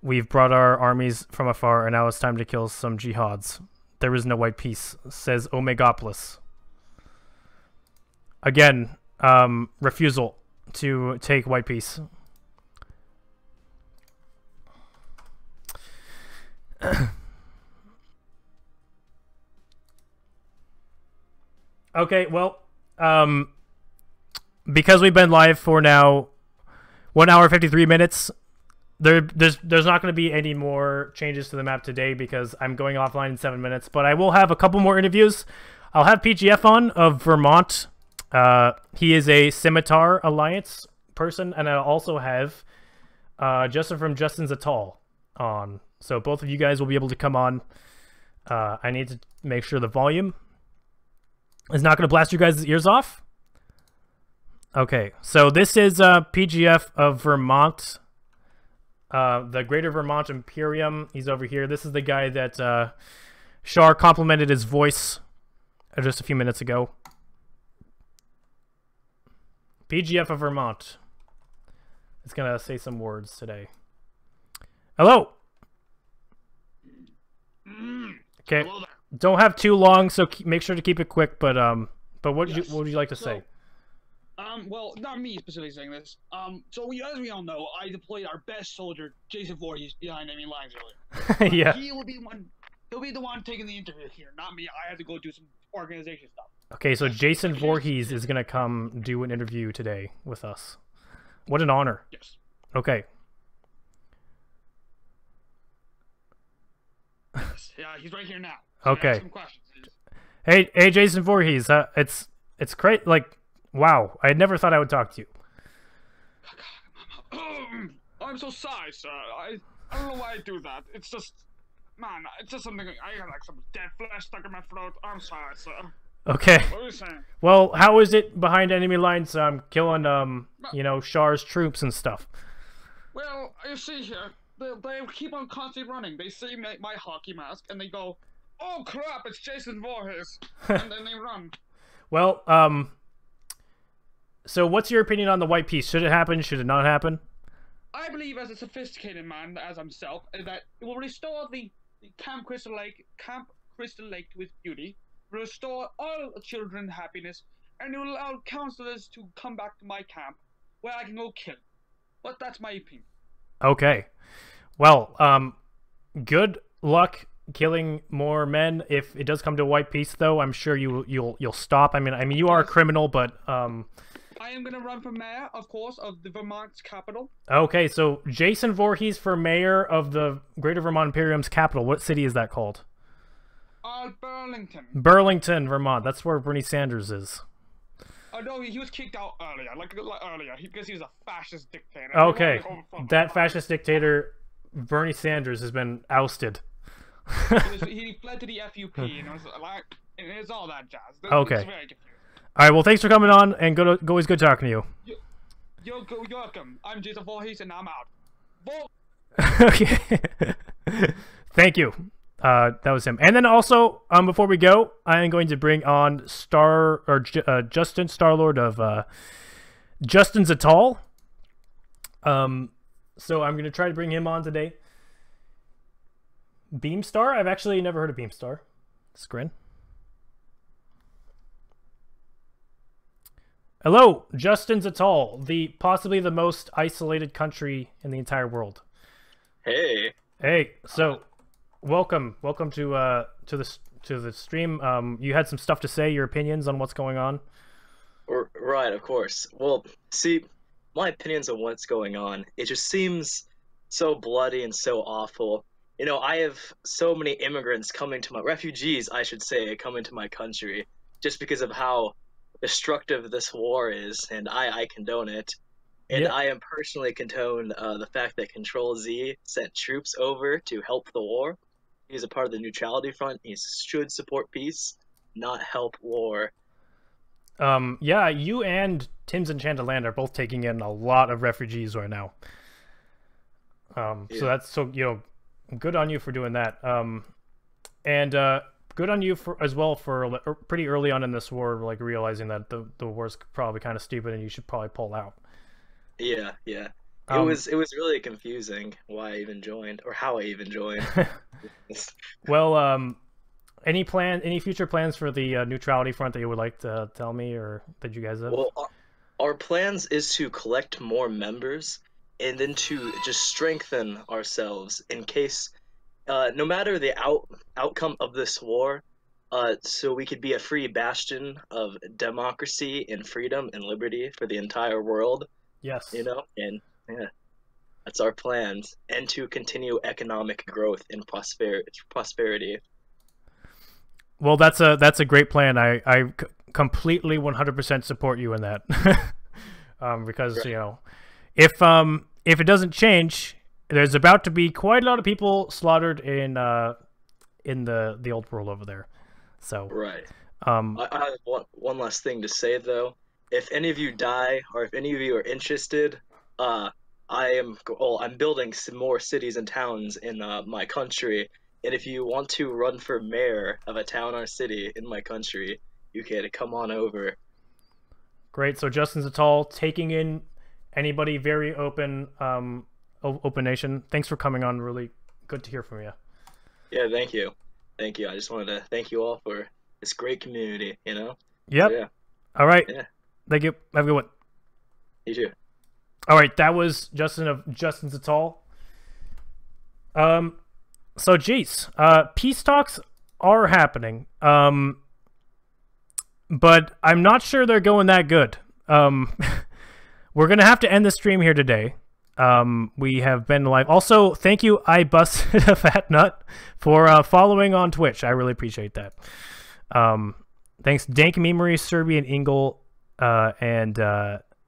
We've brought our armies from afar, and now it's time to kill some jihads. There is no white peace, says Omegopolis. Again, refusal to take white peace. Okay, well, because we've been live for now 1 hour 53 minutes, there's not going to be any more changes to the map today because I'm going offline in 7 minutes. But I will have a couple more interviews. I'll have PGF on of Vermont. He is a Scimitar Alliance person, and I'll also have Justin from Justin's Atoll on. So both of you guys will be able to come on. I need to make sure the volume is not going to blast you guys' ears off. Okay, so this is PGF of Vermont, the Greater Vermont Imperium. He's over here. This is the guy that Shar complimented his voice just a few minutes ago. PGF of Vermont. It's going to say some words today. Hello! Okay. Don't have too long, so make sure to keep it quick. But what would you like to say? Well, not me specifically saying this. So as we all know, I deployed our best soldier, Jason Voorhees, behind enemy lines earlier. Yeah. He will be the one. He'll be the one taking the interview here, not me. I have to go do some organization stuff. Okay, so Jason Voorhees is gonna come do an interview today with us. What an honor. Yes. Okay. Yes. Yeah, he's right here now. So Okay. some questions. Hey, Jason Voorhees. It's great. Like, wow. I had never thought I would talk to you. I'm so sorry, sir. I don't know why I do that. It's just, man, it's just something. I got like some dead flesh stuck in my throat. I'm sorry, sir. Okay. What are you saying? Well, how is it behind enemy lines? Killing you know, Shar's troops and stuff. Well, you see here, they keep on constantly running. They see my hockey mask and they go, "Oh crap, it's Jason Voorhees," and then they run. Well, so what's your opinion on the white peace? Should it happen? Should it not happen? I believe, as a sophisticated man as himself, that it will restore the Camp Crystal Lake with beauty, restore all children happiness, and will allow counselors to come back to my camp, where I can go kill. But that's my opinion. Okay. Well, good luck killing more men. If it does come to white peace, though, I'm sure you'll stop. I mean, you are a criminal, but I am gonna run for mayor, of course, of the Vermont's capital. Okay, so Jason Voorhees for mayor of the Greater Vermont Imperium's capital. What city is that called? Burlington. Burlington, Vermont. That's where Bernie Sanders is. Oh no, he was kicked out earlier, because he was a fascist dictator. Okay, that fascist dictator, Bernie Sanders, has been ousted. He fled to the FUP, and it's all that jazz. Okay. It's very confusing. All right, well, thanks for coming on, and always good talking to you. You're welcome. I'm Jason Voorhees, and I'm out. Okay. Thank you. That was him. And then also, before we go, I am going to bring on Justin Starlord of Justin's Atoll. So I'm going to try to bring him on today. Beamstar? I've actually never heard of Beamstar. Scrin. Hello, Justin's Atoll, possibly the most isolated country in the entire world. Hey. Hey, so welcome to the stream. You had some stuff to say, your opinions on what's going on. Right, of course. Well, see, my opinions on what's going on, it just seems so bloody and so awful. You know, I have so many immigrants refugees, I should say, coming to my country just because of how destructive this war is, and I condone it. And yeah. I am personally condone the fact that Control Z sent troops over to help the war. He's a part of the neutrality front. He should support peace, not help war. Yeah, you and Tim's Enchanted Land are both taking in a lot of refugees right now. So that's good on you for doing that. And good on you for pretty early on in this war, like realizing that the war's probably kind of stupid and you should probably pull out. Yeah. It was really confusing why I even joined or how I even joined. Well, any future plans for the neutrality front that you would like to tell me or that you guys have? Well, our plans is to collect more members and then to just strengthen ourselves in case, no matter the outcome of this war, so we could be a free bastion of democracy and freedom and liberty for the entire world. Yes. You know, and yeah, that's our plans, and to continue economic growth and prosperity. Well, that's a great plan. I completely 100% support you in that. Because right. If it doesn't change, there's about to be quite a lot of people slaughtered in the old world over there. So right. I have one last thing to say though. If any of you die, or if any of you are interested, I'm building some more cities and towns in my country, and if you want to run for mayor of a town or city in my country, you can come on over. Great. So Justin's Atoll, taking in anybody, very open, open nation. Thanks for coming on. Really good to hear from you. Yeah, thank you. I just wanted to thank you all for this great community. You know. Yep. So, yeah. All right. Yeah. Thank you. Have a good one. You too. All right, that was Justin of Justin's Atoll. So geez, peace talks are happening. But I'm not sure they're going that good. We're gonna have to end the stream here today. We have been live. Also, thank you, I busted a fat nut, for following on Twitch. I really appreciate that. Thanks, Dank Memory, Serbian Ingle, and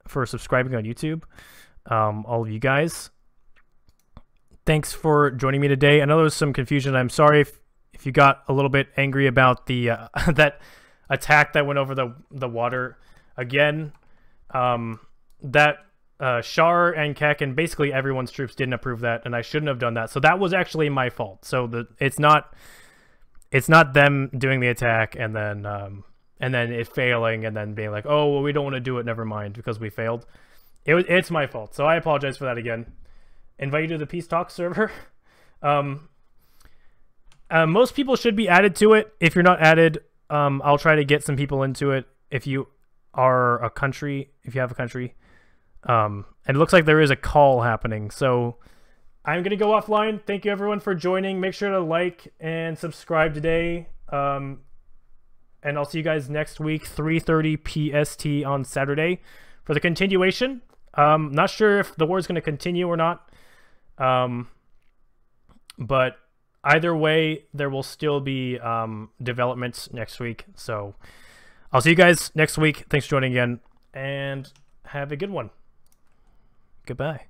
for subscribing on YouTube. All of you guys. Thanks for joining me today. I know there was some confusion. I'm sorry if you got a little bit angry about the that attack that went over the water again. That Shar and Keck and basically everyone's troops didn't approve that, and I shouldn't have done that. So that was actually my fault. So it's not them doing the attack and then it failing and then being like, oh well, we don't want to do it, never mind, because we failed. It's my fault. So I apologize for that again. Invite you to the Peace Talk server. Most people should be added to it. If you're not added, I'll try to get some people into it. If you are a country, if you have a country, and it looks like there is a call happening. So I'm gonna go offline. Thank you everyone for joining. Make sure to like and subscribe today. And I'll see you guys next week, 3:30 PST on Saturday, for the continuation. Not sure if the war is gonna continue or not. But either way, there will still be developments next week. So I'll see you guys next week. Thanks for joining again, and have a good one. Goodbye.